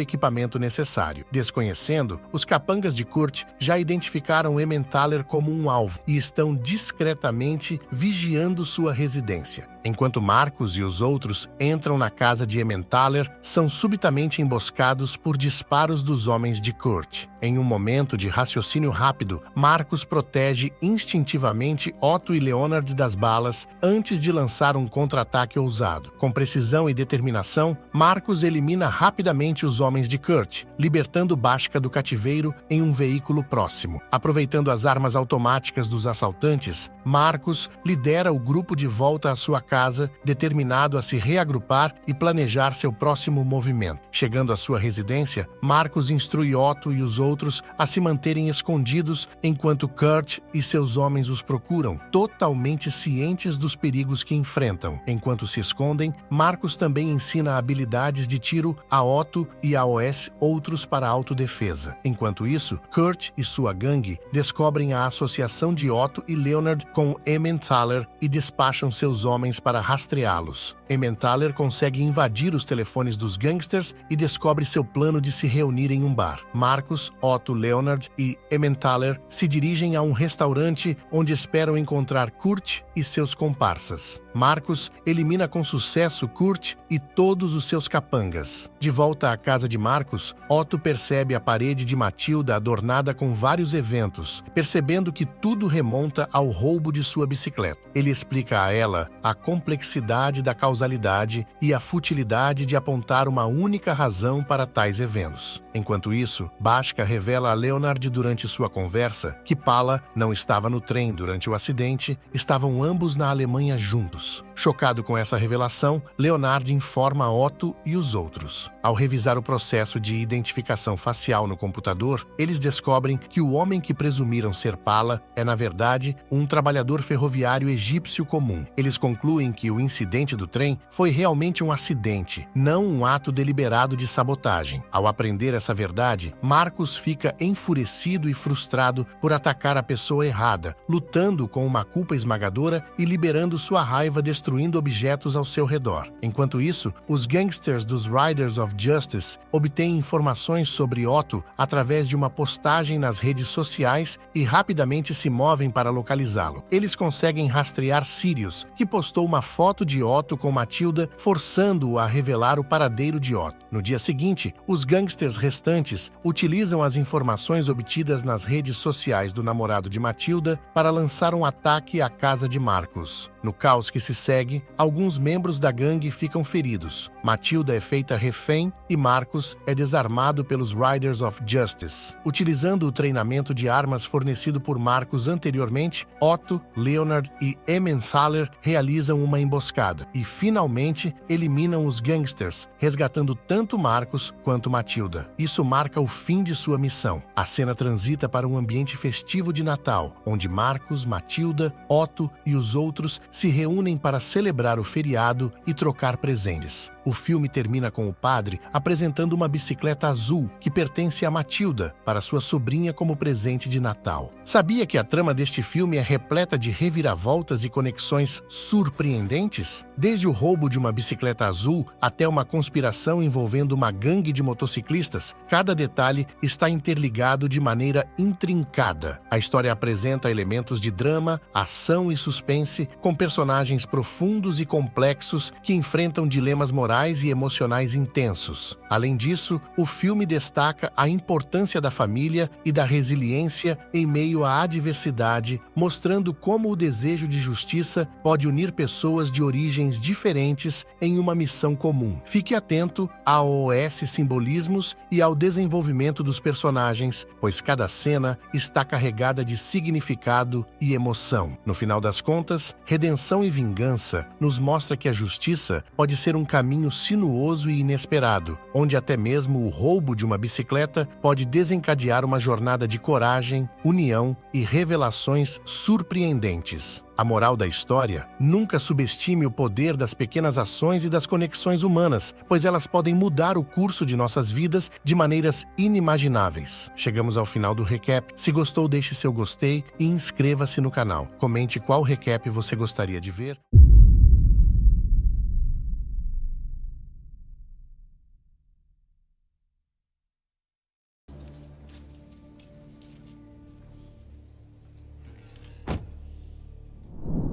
equipamento necessário. Desconhecendo, os capangas de Kurt já identificaram Emmentaler como um alvo e estão discretamente vigiando sua residência. Enquanto Marcus e os outros entram na casa de Emmentaler, são subitamente emboscados por disparos dos homens de Kurt. Em um momento de raciocínio rápido, Marcus protege instintivamente Otto e Leonard das balas antes de lançar um contra-ataque ousado. Com precisão e determinação, Marcus elimina rapidamente os homens de Kurt, libertando Bhaskar do cativeiro em um veículo próximo. Aproveitando as armas automáticas dos assaltantes, Marcus lidera o grupo de volta à sua casa, determinado a se reagrupar e planejar seu próximo movimento. Chegando à sua residência, Marcus instrui Otto e os outros a se manterem escondidos enquanto Kurt e seus homens os procuram, totalmente cientes dos perigos que enfrentam. Enquanto se escondem, Marcus também ensina habilidades de tiro a Otto e a OS outros para autodefesa. Enquanto isso, Kurt e sua gangue descobrem a associação de Otto e Leonard com Emmentaler e despacham seus homens para rastreá-los. Emmentaler consegue invadir os telefones dos gangsters e descobre seu plano de se reunir em um bar. Marcus, Otto, Leonard e Emmentaler se dirigem a um restaurante onde esperam encontrar Kurt e seus comparsas. Marcus elimina com sucesso Kurt e todos os seus capangas. De volta à casa de Marcus, Otto percebe a parede de Matilda adornada com vários eventos, percebendo que tudo remonta ao roubo de sua bicicleta. Ele explica a ela a complexidade da causalidade e a futilidade de apontar uma única razão para tais eventos. Enquanto isso, Bhaskar revela a Leonard durante sua conversa que Pala não estava no trem durante o acidente, estavam ambos na Alemanha juntos. Chocado com essa revelação, Leonard informa Otto e os outros. Ao revisar o processo de identificação facial no computador, eles descobrem que o homem que presumiram ser Pala é, na verdade, um trabalhador ferroviário egípcio comum. Eles concluem que o incidente do trem foi realmente um acidente, não um ato deliberado de sabotagem. Ao aprender essa verdade, Marcus fica enfurecido e frustrado por atacar a pessoa errada, lutando com uma culpa esmagadora e liberando sua raiva ofensiva destruindo objetos ao seu redor. Enquanto isso, os gangsters dos Riders of Justice obtêm informações sobre Otto através de uma postagem nas redes sociais e rapidamente se movem para localizá-lo. Eles conseguem rastrear Sirius, que postou uma foto de Otto com Matilda, forçando-o a revelar o paradeiro de Otto. No dia seguinte, os gangsters restantes utilizam as informações obtidas nas redes sociais do namorado de Matilda para lançar um ataque à casa de Marcus. No caos que se segue, alguns membros da gangue ficam feridos. Matilda é feita refém e Marcus é desarmado pelos Riders of Justice. Utilizando o treinamento de armas fornecido por Marcus anteriormente, Otto, Leonard e Emmenthaler realizam uma emboscada e, finalmente, eliminam os gangsters, resgatando tanto Marcus quanto Matilda. Isso marca o fim de sua missão. A cena transita para um ambiente festivo de Natal, onde Marcus, Matilda, Otto e os outros se reúnem para celebrar o feriado e trocar presentes. O filme termina com o padre apresentando uma bicicleta azul que pertence a Matilda para sua sobrinha como presente de Natal. Sabia que a trama deste filme é repleta de reviravoltas e conexões surpreendentes? Desde o roubo de uma bicicleta azul até uma conspiração envolvendo uma gangue de motociclistas, cada detalhe está interligado de maneira intrincada. A história apresenta elementos de drama, ação e suspense, com personagens profundos e complexos que enfrentam dilemas morais e emocionais intensos. Além disso, o filme destaca a importância da família e da resiliência em meio à adversidade, mostrando como o desejo de justiça pode unir pessoas de origens diferentes em uma missão comum. Fique atento aos simbolismos e ao desenvolvimento dos personagens, pois cada cena está carregada de significado e emoção. No final das contas, redenção e vingança nos mostra que a justiça pode ser um caminho sinuoso e inesperado, onde até mesmo o roubo de uma bicicleta pode desencadear uma jornada de coragem, união e revelações surpreendentes. A moral da história: nunca subestime o poder das pequenas ações e das conexões humanas, pois elas podem mudar o curso de nossas vidas de maneiras inimagináveis. Chegamos ao final do recap. Se gostou, deixe seu gostei e inscreva-se no canal. Comente qual recap você gostaria de ver.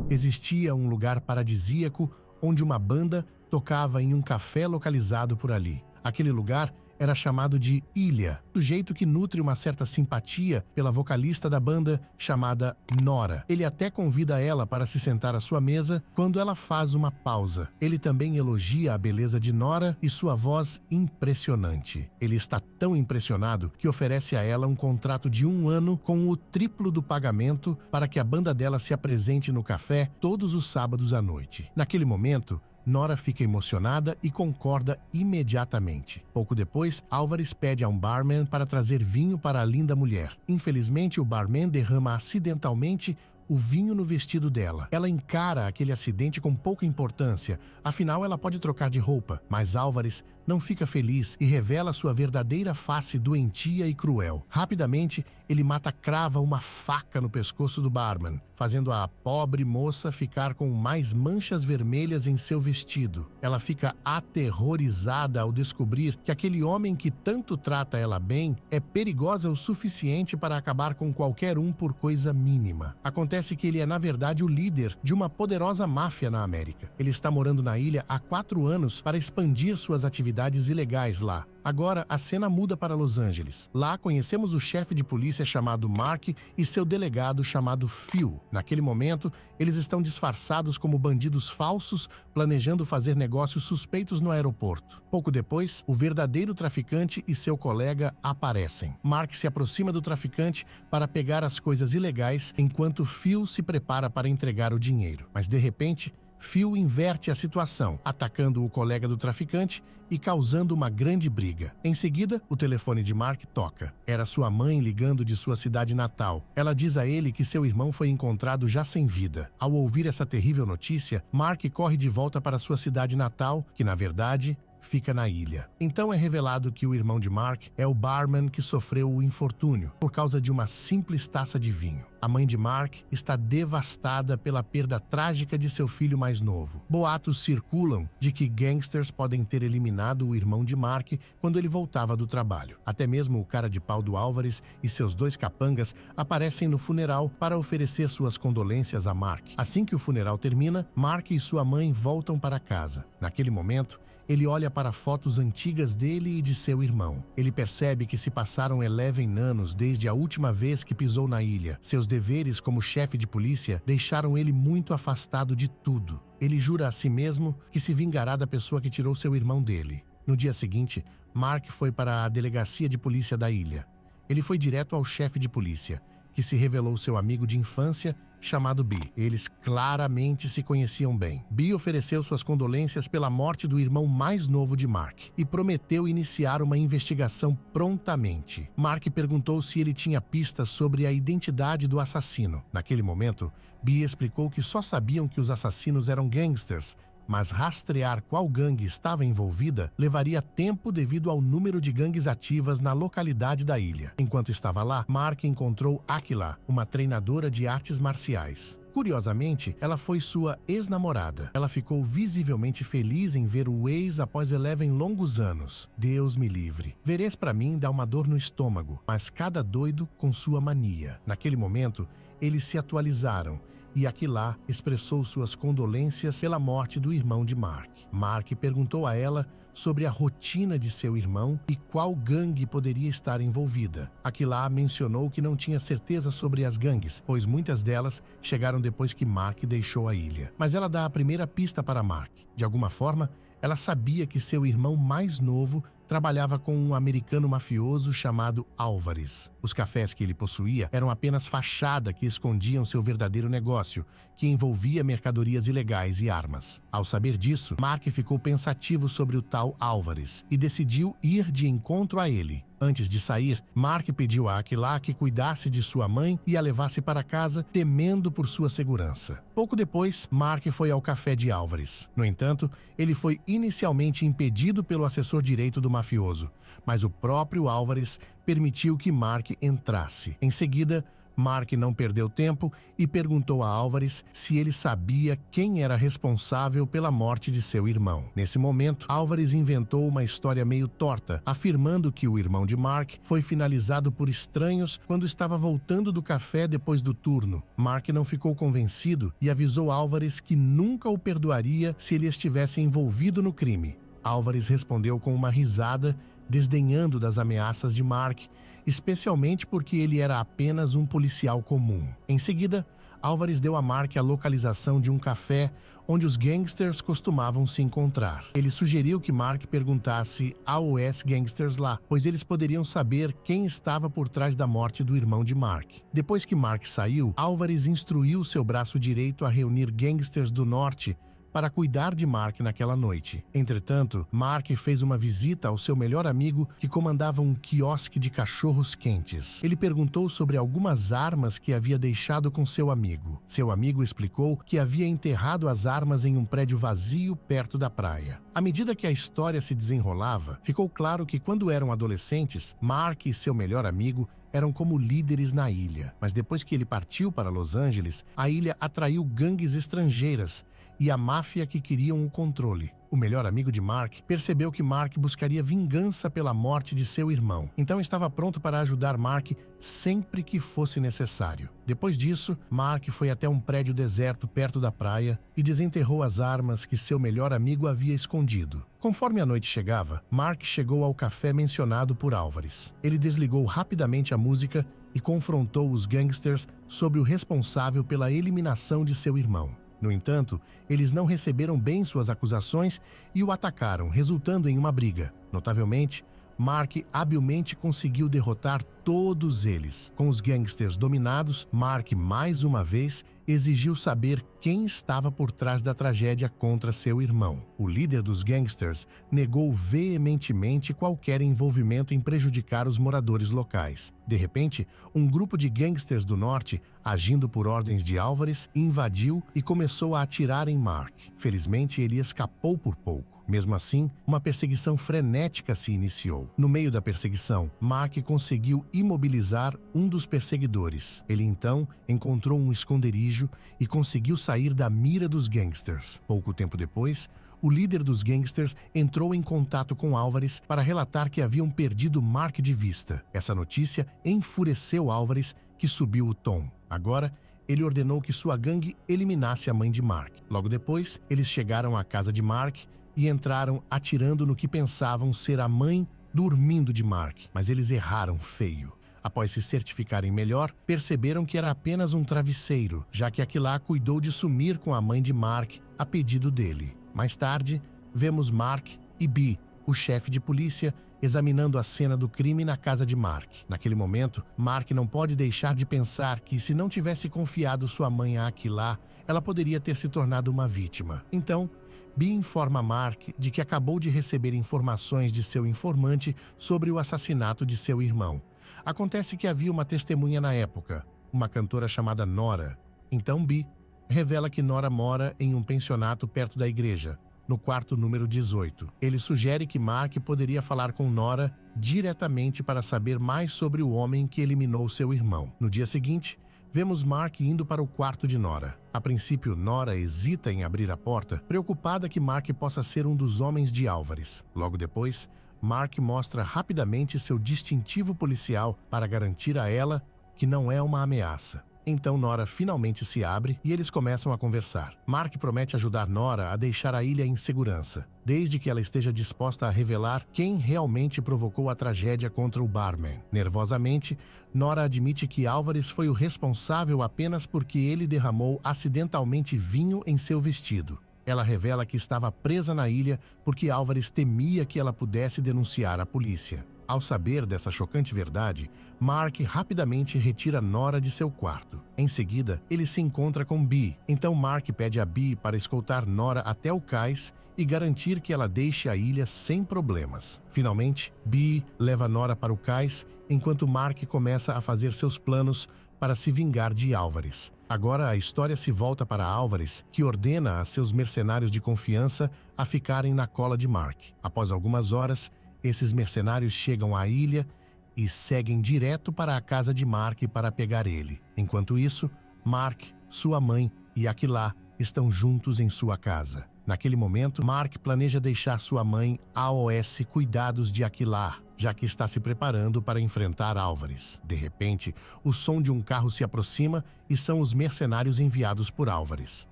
Existia um lugar paradisíaco onde uma banda tocava em um café localizado por ali. Aquele lugar era chamado de Ilha, do jeito que nutre uma certa simpatia pela vocalista da banda chamada Nora. Ele até convida ela para se sentar à sua mesa quando ela faz uma pausa. Ele também elogia a beleza de Nora e sua voz impressionante. Ele está tão impressionado que oferece a ela um contrato de 1 ano com o triplo do pagamento para que a banda dela se apresente no café todos os sábados à noite. Naquele momento, Nora fica emocionada e concorda imediatamente. Pouco depois, Álvares pede a um barman para trazer vinho para a linda mulher. Infelizmente, o barman derrama acidentalmente o vinho no vestido dela. Ela encara aquele acidente com pouca importância, afinal ela pode trocar de roupa. Mas Álvares não fica feliz e revela sua verdadeira face doentia e cruel. Rapidamente, ele crava uma faca no pescoço do barman, fazendo a pobre moça ficar com mais manchas vermelhas em seu vestido. Ela fica aterrorizada ao descobrir que aquele homem que tanto trata ela bem é perigosa o suficiente para acabar com qualquer um por coisa mínima. Acontece que ele é, na verdade, o líder de uma poderosa máfia na América. Ele está morando na ilha há 4 anos para expandir suas atividades ilegais lá. Agora, a cena muda para Los Angeles. Lá, conhecemos o chefe de polícia chamado Mark e seu delegado chamado Phil. Naquele momento, eles estão disfarçados como bandidos falsos, planejando fazer negócios suspeitos no aeroporto. Pouco depois, o verdadeiro traficante e seu colega aparecem. Mark se aproxima do traficante para pegar as coisas ilegais, enquanto Phil se prepara para entregar o dinheiro. Mas, de repente, Phil inverte a situação, atacando o colega do traficante e causando uma grande briga. Em seguida, o telefone de Mark toca. Era sua mãe ligando de sua cidade natal. Ela diz a ele que seu irmão foi encontrado já sem vida. Ao ouvir essa terrível notícia, Mark corre de volta para sua cidade natal, que na verdade fica na ilha. Então é revelado que o irmão de Mark é o barman que sofreu o infortúnio por causa de uma simples taça de vinho. A mãe de Mark está devastada pela perda trágica de seu filho mais novo. Boatos circulam de que gangsters podem ter eliminado o irmão de Mark quando ele voltava do trabalho. Até mesmo o cara de pau do Álvares e seus 2 capangas aparecem no funeral para oferecer suas condolências a Mark. Assim que o funeral termina, Mark e sua mãe voltam para casa. Naquele momento, ele olha para fotos antigas dele e de seu irmão. Ele percebe que se passaram 11 anos desde a última vez que pisou na ilha. Seus deveres como chefe de polícia deixaram ele muito afastado de tudo. Ele jura a si mesmo que se vingará da pessoa que tirou seu irmão dele. No dia seguinte, Mark foi para a delegacia de polícia da ilha. Ele foi direto ao chefe de polícia, que se revelou seu amigo de infância, chamado Bi. Eles claramente se conheciam bem. Bi ofereceu suas condolências pela morte do irmão mais novo de Mark e prometeu iniciar uma investigação prontamente. Mark perguntou se ele tinha pistas sobre a identidade do assassino. Naquele momento, Bi explicou que só sabiam que os assassinos eram gangsters, mas rastrear qual gangue estava envolvida levaria tempo devido ao número de gangues ativas na localidade da ilha. Enquanto estava lá, Mark encontrou Aquila, uma treinadora de artes marciais. Curiosamente, ela foi sua ex-namorada. Ela ficou visivelmente feliz em ver o ex após 11 longos anos. Deus me livre. Ver ex pra mim dá uma dor no estômago, mas cada doido com sua mania. Naquele momento, eles se atualizaram e Aquila expressou suas condolências pela morte do irmão de Mark. Mark perguntou a ela sobre a rotina de seu irmão e qual gangue poderia estar envolvida. Aquila mencionou que não tinha certeza sobre as gangues, pois muitas delas chegaram depois que Mark deixou a ilha. Mas ela dá a primeira pista para Mark. De alguma forma, ela sabia que seu irmão mais novo trabalhava com um americano mafioso chamado Álvares. Os cafés que ele possuía eram apenas fachada que escondiam seu verdadeiro negócio, que envolvia mercadorias ilegais e armas. Ao saber disso, Mark ficou pensativo sobre o tal Álvares e decidiu ir de encontro a ele. Antes de sair, Mark pediu a Aquila que cuidasse de sua mãe e a levasse para casa, temendo por sua segurança. Pouco depois, Mark foi ao café de Álvares. No entanto, ele foi inicialmente impedido pelo assessor direito do mafioso, mas o próprio Álvares permitiu que Mark entrasse. Em seguida, Mark não perdeu tempo e perguntou a Álvares se ele sabia quem era responsável pela morte de seu irmão. Nesse momento, Álvares inventou uma história meio torta, afirmando que o irmão de Mark foi finalizado por estranhos quando estava voltando do café depois do turno. Mark não ficou convencido e avisou Álvares que nunca o perdoaria se ele estivesse envolvido no crime. Álvares respondeu com uma risada, desdenhando das ameaças de Mark, especialmente porque ele era apenas um policial comum. Em seguida, Álvares deu a Mark a localização de um café onde os gangsters costumavam se encontrar. Ele sugeriu que Mark perguntasse aos gangsters lá, pois eles poderiam saber quem estava por trás da morte do irmão de Mark. Depois que Mark saiu, Álvares instruiu seu braço direito a reunir gangsters do norte para cuidar de Mark naquela noite. Entretanto, Mark fez uma visita ao seu melhor amigo que comandava um quiosque de cachorros quentes. Ele perguntou sobre algumas armas que havia deixado com seu amigo. Seu amigo explicou que havia enterrado as armas em um prédio vazio perto da praia. À medida que a história se desenrolava, ficou claro que quando eram adolescentes, Mark e seu melhor amigo eram como líderes na ilha. Mas depois que ele partiu para Los Angeles, a ilha atraiu gangues estrangeiras e a máfia que queriam o controle. O melhor amigo de Mark percebeu que Mark buscaria vingança pela morte de seu irmão, então estava pronto para ajudar Mark sempre que fosse necessário. Depois disso, Mark foi até um prédio deserto perto da praia e desenterrou as armas que seu melhor amigo havia escondido. Conforme a noite chegava, Mark chegou ao café mencionado por Álvares. Ele desligou rapidamente a música e confrontou os gangsters sobre o responsável pela eliminação de seu irmão. No entanto, eles não receberam bem suas acusações e o atacaram, resultando em uma briga. Notavelmente, Mark habilmente conseguiu derrotar todos eles. Com os gangsters dominados, Mark, mais uma vez, exigiu saber quem estava por trás da tragédia contra seu irmão. O líder dos gangsters negou veementemente qualquer envolvimento em prejudicar os moradores locais. De repente, um grupo de gangsters do norte, agindo por ordens de Álvares, invadiu e começou a atirar em Mark. Felizmente, ele escapou por pouco. Mesmo assim, uma perseguição frenética se iniciou. No meio da perseguição, Mark conseguiu imobilizar um dos perseguidores. Ele então encontrou um esconderijo e conseguiu sair da mira dos gangsters. Pouco tempo depois, o líder dos gangsters entrou em contato com Álvares para relatar que haviam perdido Mark de vista. Essa notícia enfureceu Álvares, que subiu o tom. Agora, ele ordenou que sua gangue eliminasse a mãe de Mark. Logo depois, eles chegaram à casa de Mark e entraram atirando no que pensavam ser a mãe dormindo de Mark, mas eles erraram feio. Após se certificarem melhor, perceberam que era apenas um travesseiro, já que Aquilah cuidou de sumir com a mãe de Mark a pedido dele. Mais tarde, vemos Mark e Bee, o chefe de polícia, examinando a cena do crime na casa de Mark. Naquele momento, Mark não pode deixar de pensar que, se não tivesse confiado sua mãe a Aquilah, ela poderia ter se tornado uma vítima. Então, Bee informa Mark de que acabou de receber informações de seu informante sobre o assassinato de seu irmão. Acontece que havia uma testemunha na época, uma cantora chamada Nora. Então Bee revela que Nora mora em um pensionato perto da igreja, no quarto número 18. Ele sugere que Mark poderia falar com Nora diretamente para saber mais sobre o homem que eliminou seu irmão. No dia seguinte, vemos Mark indo para o quarto de Nora. A princípio, Nora hesita em abrir a porta, preocupada que Mark possa ser um dos homens de Álvares. Logo depois, Mark mostra rapidamente seu distintivo policial para garantir a ela que não é uma ameaça. Então Nora finalmente se abre e eles começam a conversar. Mark promete ajudar Nora a deixar a ilha em segurança, desde que ela esteja disposta a revelar quem realmente provocou a tragédia contra o barman. Nervosamente, Nora admite que Álvares foi o responsável apenas porque ele derramou acidentalmente vinho em seu vestido. Ela revela que estava presa na ilha porque Álvares temia que ela pudesse denunciar a polícia. Ao saber dessa chocante verdade, Mark rapidamente retira Nora de seu quarto. Em seguida, ele se encontra com Bee. Então Mark pede a Bee para escoltar Nora até o cais e garantir que ela deixe a ilha sem problemas. Finalmente, Bee leva Nora para o cais, enquanto Mark começa a fazer seus planos para se vingar de Álvares. Agora a história se volta para Álvares, que ordena a seus mercenários de confiança a ficarem na cola de Mark. Após algumas horas, esses mercenários chegam à ilha e seguem direto para a casa de Mark para pegar ele. Enquanto isso, Mark, sua mãe e Aquilah estão juntos em sua casa. Naquele momento, Mark planeja deixar sua mãe aos cuidados de Aquilah, já que está se preparando para enfrentar Álvares. De repente, o som de um carro se aproxima e são os mercenários enviados por Álvares.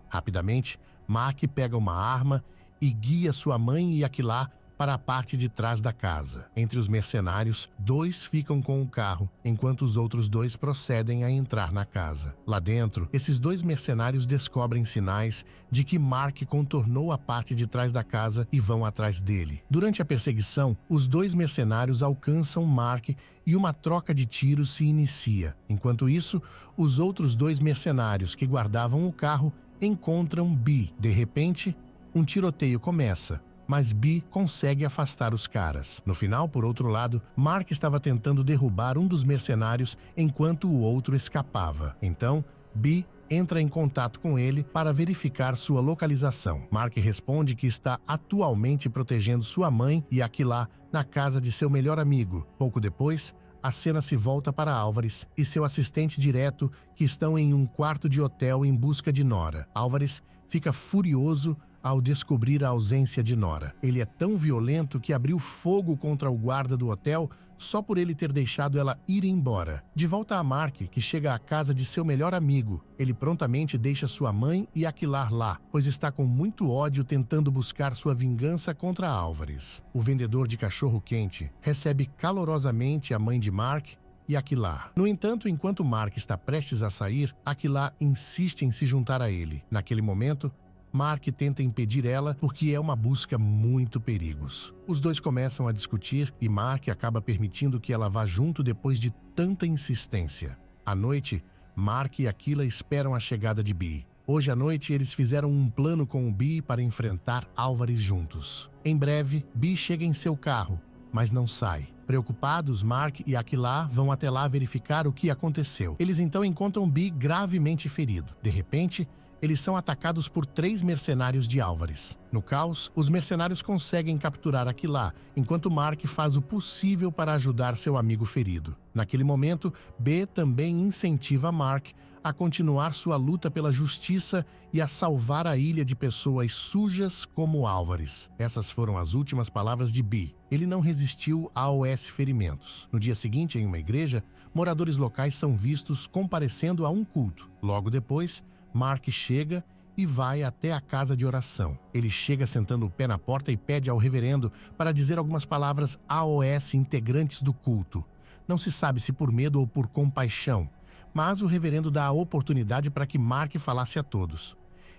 Rapidamente, Mark pega uma arma e guia sua mãe e Aquilah para a parte de trás da casa. Entre os mercenários, 2 ficam com o carro, enquanto os outros 2 procedem a entrar na casa. Lá dentro, esses 2 mercenários descobrem sinais de que Mark contornou a parte de trás da casa e vão atrás dele. Durante a perseguição, os 2 mercenários alcançam Mark e uma troca de tiros se inicia. Enquanto isso, os outros 2 mercenários que guardavam o carro encontram Bee. De repente, um tiroteio começa, mas Bee consegue afastar os caras. No final, por outro lado, Mark estava tentando derrubar um dos mercenários enquanto o outro escapava. Então, Bee entra em contato com ele para verificar sua localização. Mark responde que está atualmente protegendo sua mãe e Aquilah na casa de seu melhor amigo. Pouco depois, a cena se volta para Álvares e seu assistente direto, que estão em um quarto de hotel em busca de Nora. Álvares fica furioso ao descobrir a ausência de Nora. Ele é tão violento que abriu fogo contra o guarda do hotel só por ele ter deixado ela ir embora. De volta a Mark, que chega à casa de seu melhor amigo, ele prontamente deixa sua mãe e Aquilah lá, pois está com muito ódio tentando buscar sua vingança contra Álvares. O vendedor de cachorro-quente recebe calorosamente a mãe de Mark e Aquilah. No entanto, enquanto Mark está prestes a sair, Aquilah insiste em se juntar a ele. Naquele momento, Mark tenta impedir ela porque é uma busca muito perigos. Os 2 começam a discutir e Mark acaba permitindo que ela vá junto depois de tanta insistência. À noite, Mark e Aquilah esperam a chegada de Bee. Hoje à noite, eles fizeram um plano com o Bee para enfrentar Álvares juntos. Em breve, Bee chega em seu carro, mas não sai. Preocupados, Mark e Aquilah vão até lá verificar o que aconteceu. Eles então encontram Bee gravemente ferido. De repente, eles são atacados por 3 mercenários de Álvares. No caos, os mercenários conseguem capturar Aquilá, enquanto Mark faz o possível para ajudar seu amigo ferido. Naquele momento, B também incentiva Mark a continuar sua luta pela justiça e a salvar a ilha de pessoas sujas como Álvares. Essas foram as últimas palavras de B. Ele não resistiu aos ferimentos. No dia seguinte, em uma igreja, moradores locais são vistos comparecendo a um culto. Logo depois, Mark chega e vai até a casa de oração. Ele chega sentando o pé na porta e pede ao reverendo para dizer algumas palavras aos integrantes do culto. Não se sabe se por medo ou por compaixão, mas o reverendo dá a oportunidade para que Mark falasse a todos.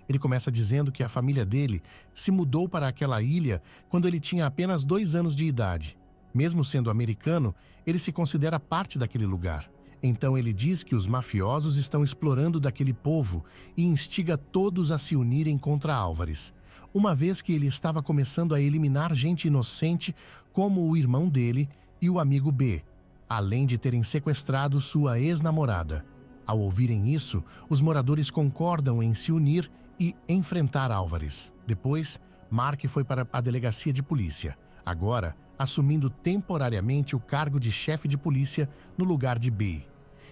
Ele começa dizendo que a família dele se mudou para aquela ilha quando ele tinha apenas 2 anos de idade. Mesmo sendo americano, ele se considera parte daquele lugar. Então ele diz que os mafiosos estão explorando daquele povo e instiga todos a se unirem contra Álvares, uma vez que ele estava começando a eliminar gente inocente como o irmão dele e o amigo B, além de terem sequestrado sua ex-namorada. Ao ouvirem isso, os moradores concordam em se unir e enfrentar Álvares. Depois, Mark foi para a delegacia de polícia, agora assumindo temporariamente o cargo de chefe de polícia no lugar de B.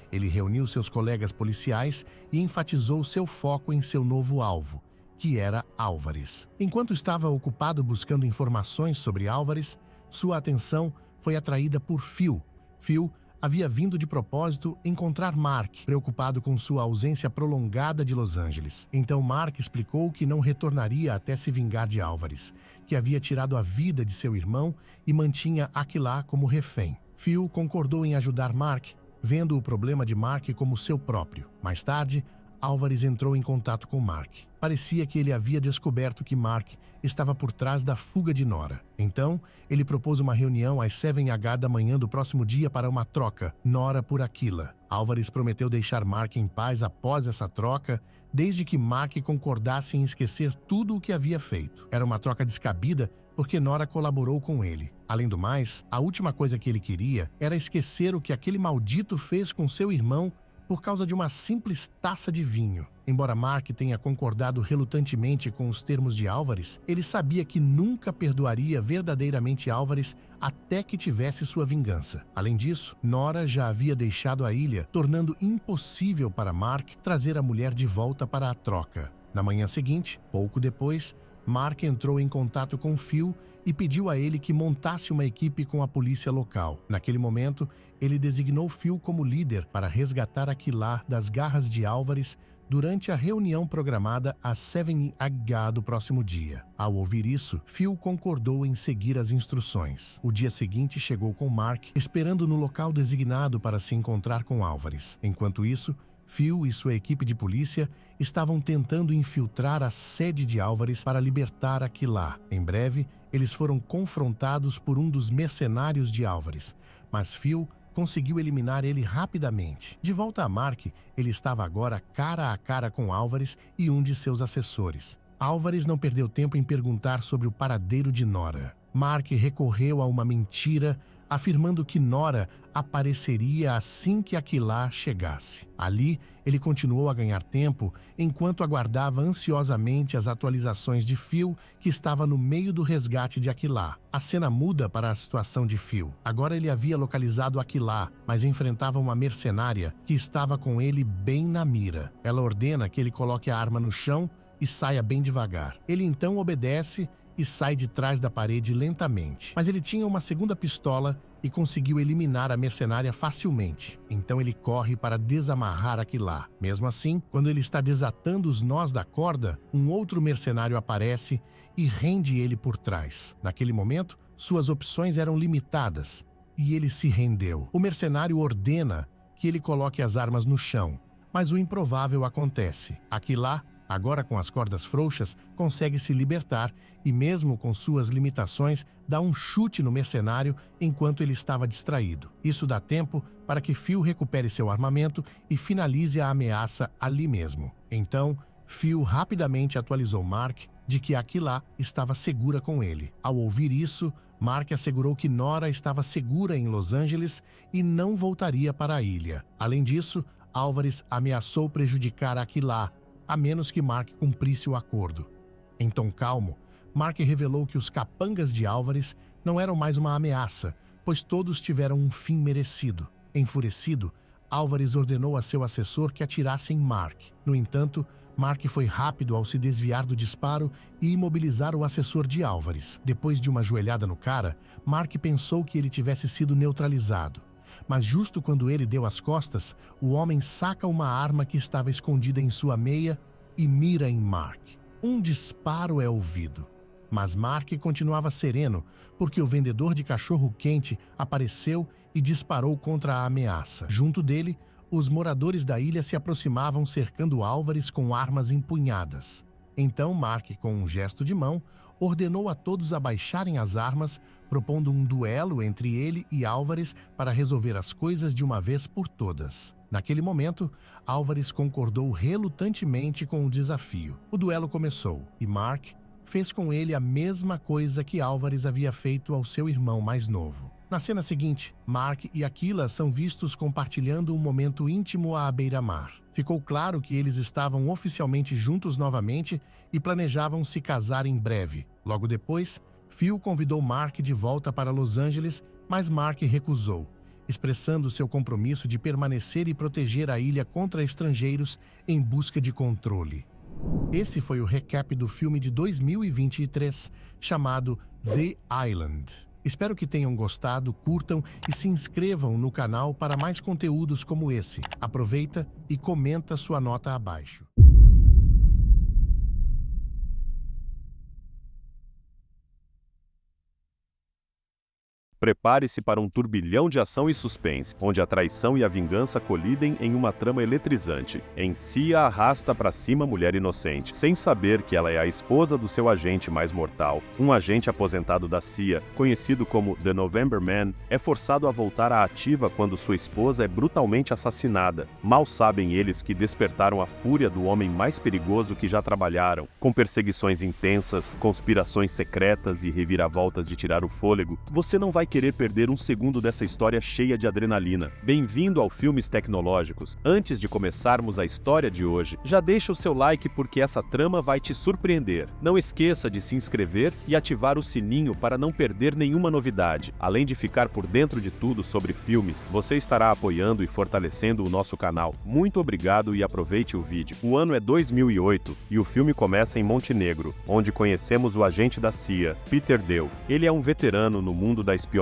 Ele reuniu seus colegas policiais e enfatizou seu foco em seu novo alvo, que era Álvares. Enquanto estava ocupado buscando informações sobre Álvares, sua atenção foi atraída por Phil. Phil havia vindo de propósito encontrar Mark, preocupado com sua ausência prolongada de Los Angeles. Então Mark explicou que não retornaria até se vingar de Álvares, que havia tirado a vida de seu irmão e mantinha Aquilá como refém. Phil concordou em ajudar Mark, vendo o problema de Mark como seu próprio. Mais tarde, Álvares entrou em contato com Mark. Parecia que ele havia descoberto que Mark estava por trás da fuga de Nora. Então, ele propôs uma reunião às 7h da manhã do próximo dia para uma troca, Nora por Aquila. Álvares prometeu deixar Mark em paz após essa troca, desde que Mark concordasse em esquecer tudo o que havia feito. Era uma troca descabida porque Nora colaborou com ele. Além do mais, a última coisa que ele queria era esquecer o que aquele maldito fez com seu irmão por causa de uma simples taça de vinho. Embora Mark tenha concordado relutantemente com os termos de Álvares, ele sabia que nunca perdoaria verdadeiramente Álvares até que tivesse sua vingança. Além disso, Nora já havia deixado a ilha, tornando impossível para Mark trazer a mulher de volta para a troca. Na manhã seguinte, pouco depois, Mark entrou em contato com Phil e pediu a ele que montasse uma equipe com a polícia local. Naquele momento, ele designou Phil como líder para resgatar Aquilá das garras de Álvares durante a reunião programada às 7h do próximo dia. Ao ouvir isso, Phil concordou em seguir as instruções. O dia seguinte chegou com Mark, esperando no local designado para se encontrar com Álvares. Enquanto isso, Phil e sua equipe de polícia estavam tentando infiltrar a sede de Álvares para libertar Aquilá. Em breve, eles foram confrontados por um dos mercenários de Álvares, mas Phil conseguiu eliminar ele rapidamente. De volta a Mark, ele estava agora cara a cara com Álvares e um de seus assessores. Álvares não perdeu tempo em perguntar sobre o paradeiro de Nora. Mark recorreu a uma mentira, afirmando que Nora apareceria assim que Aquilá chegasse. Ali, ele continuou a ganhar tempo enquanto aguardava ansiosamente as atualizações de Phil, que estava no meio do resgate de Aquilá. A cena muda para a situação de Phil. Agora ele havia localizado Aquilá, mas enfrentava uma mercenária que estava com ele bem na mira. Ela ordena que ele coloque a arma no chão e saia bem devagar. Ele então obedece e sai de trás da parede lentamente. Mas ele tinha uma segunda pistola e conseguiu eliminar a mercenária facilmente. Então ele corre para desamarrar Aquilá. Mesmo assim, quando ele está desatando os nós da corda, um outro mercenário aparece e rende ele por trás. Naquele momento, suas opções eram limitadas e ele se rendeu. O mercenário ordena que ele coloque as armas no chão, mas o improvável acontece. Aquilá, agora com as cordas frouxas, consegue se libertar e, mesmo com suas limitações, dá um chute no mercenário enquanto ele estava distraído. Isso dá tempo para que Phil recupere seu armamento e finalize a ameaça ali mesmo. Então, Phil rapidamente atualizou Mark de que Aquilá estava segura com ele. Ao ouvir isso, Mark assegurou que Nora estava segura em Los Angeles e não voltaria para a ilha. Além disso, Álvares ameaçou prejudicar Aquilá, a menos que Mark cumprisse o acordo. Em tom calmo, Mark revelou que os capangas de Álvares não eram mais uma ameaça, pois todos tiveram um fim merecido. Enfurecido, Álvares ordenou a seu assessor que atirasse em Mark. No entanto, Mark foi rápido ao se desviar do disparo e imobilizar o assessor de Álvares. Depois de uma joelhada no cara, Mark pensou que ele tivesse sido neutralizado. Mas justo quando ele deu as costas, o homem saca uma arma que estava escondida em sua meia e mira em Mark. Um disparo é ouvido. Mas Mark continuava sereno, porque o vendedor de cachorro-quente apareceu e disparou contra a ameaça. Junto dele, os moradores da ilha se aproximavam cercando Álvares com armas empunhadas. Então Mark, com um gesto de mão, ordenou a todos abaixarem as armas, propondo um duelo entre ele e Álvares para resolver as coisas de uma vez por todas. Naquele momento, Álvares concordou relutantemente com o desafio. O duelo começou e Mark fez com ele a mesma coisa que Álvares havia feito ao seu irmão mais novo. Na cena seguinte, Mark e Aquila são vistos compartilhando um momento íntimo à beira-mar. Ficou claro que eles estavam oficialmente juntos novamente e planejavam se casar em breve. Logo depois, Phil convidou Mark de volta para Los Angeles, mas Mark recusou, expressando seu compromisso de permanecer e proteger a ilha contra estrangeiros em busca de controle. Esse foi o recap do filme de 2023, chamado The Island. Espero que tenham gostado, curtam e se inscrevam no canal para mais conteúdos como esse. Aproveita e comenta sua nota abaixo. Prepare-se para um turbilhão de ação e suspense, onde a traição e a vingança colidem em uma trama eletrizante. Cia arrasta para cima a mulher inocente, sem saber que ela é a esposa do seu agente mais mortal. Um agente aposentado da CIA, conhecido como The November Man, é forçado a voltar à ativa quando sua esposa é brutalmente assassinada. Mal sabem eles que despertaram a fúria do homem mais perigoso que já trabalharam. Com perseguições intensas, conspirações secretas e reviravoltas de tirar o fôlego, você não vai querer perder um segundo dessa história cheia de adrenalina. Bem-vindo ao Filmes Tecnológicos. Antes de começarmos a história de hoje, já deixa o seu like porque essa trama vai te surpreender. Não esqueça de se inscrever e ativar o sininho para não perder nenhuma novidade. Além de ficar por dentro de tudo sobre filmes, você estará apoiando e fortalecendo o nosso canal. Muito obrigado e aproveite o vídeo. O ano é 2008 e o filme começa em Montenegro, onde conhecemos o agente da CIA, Peter Dew. Ele é um veterano no mundo da espionagem,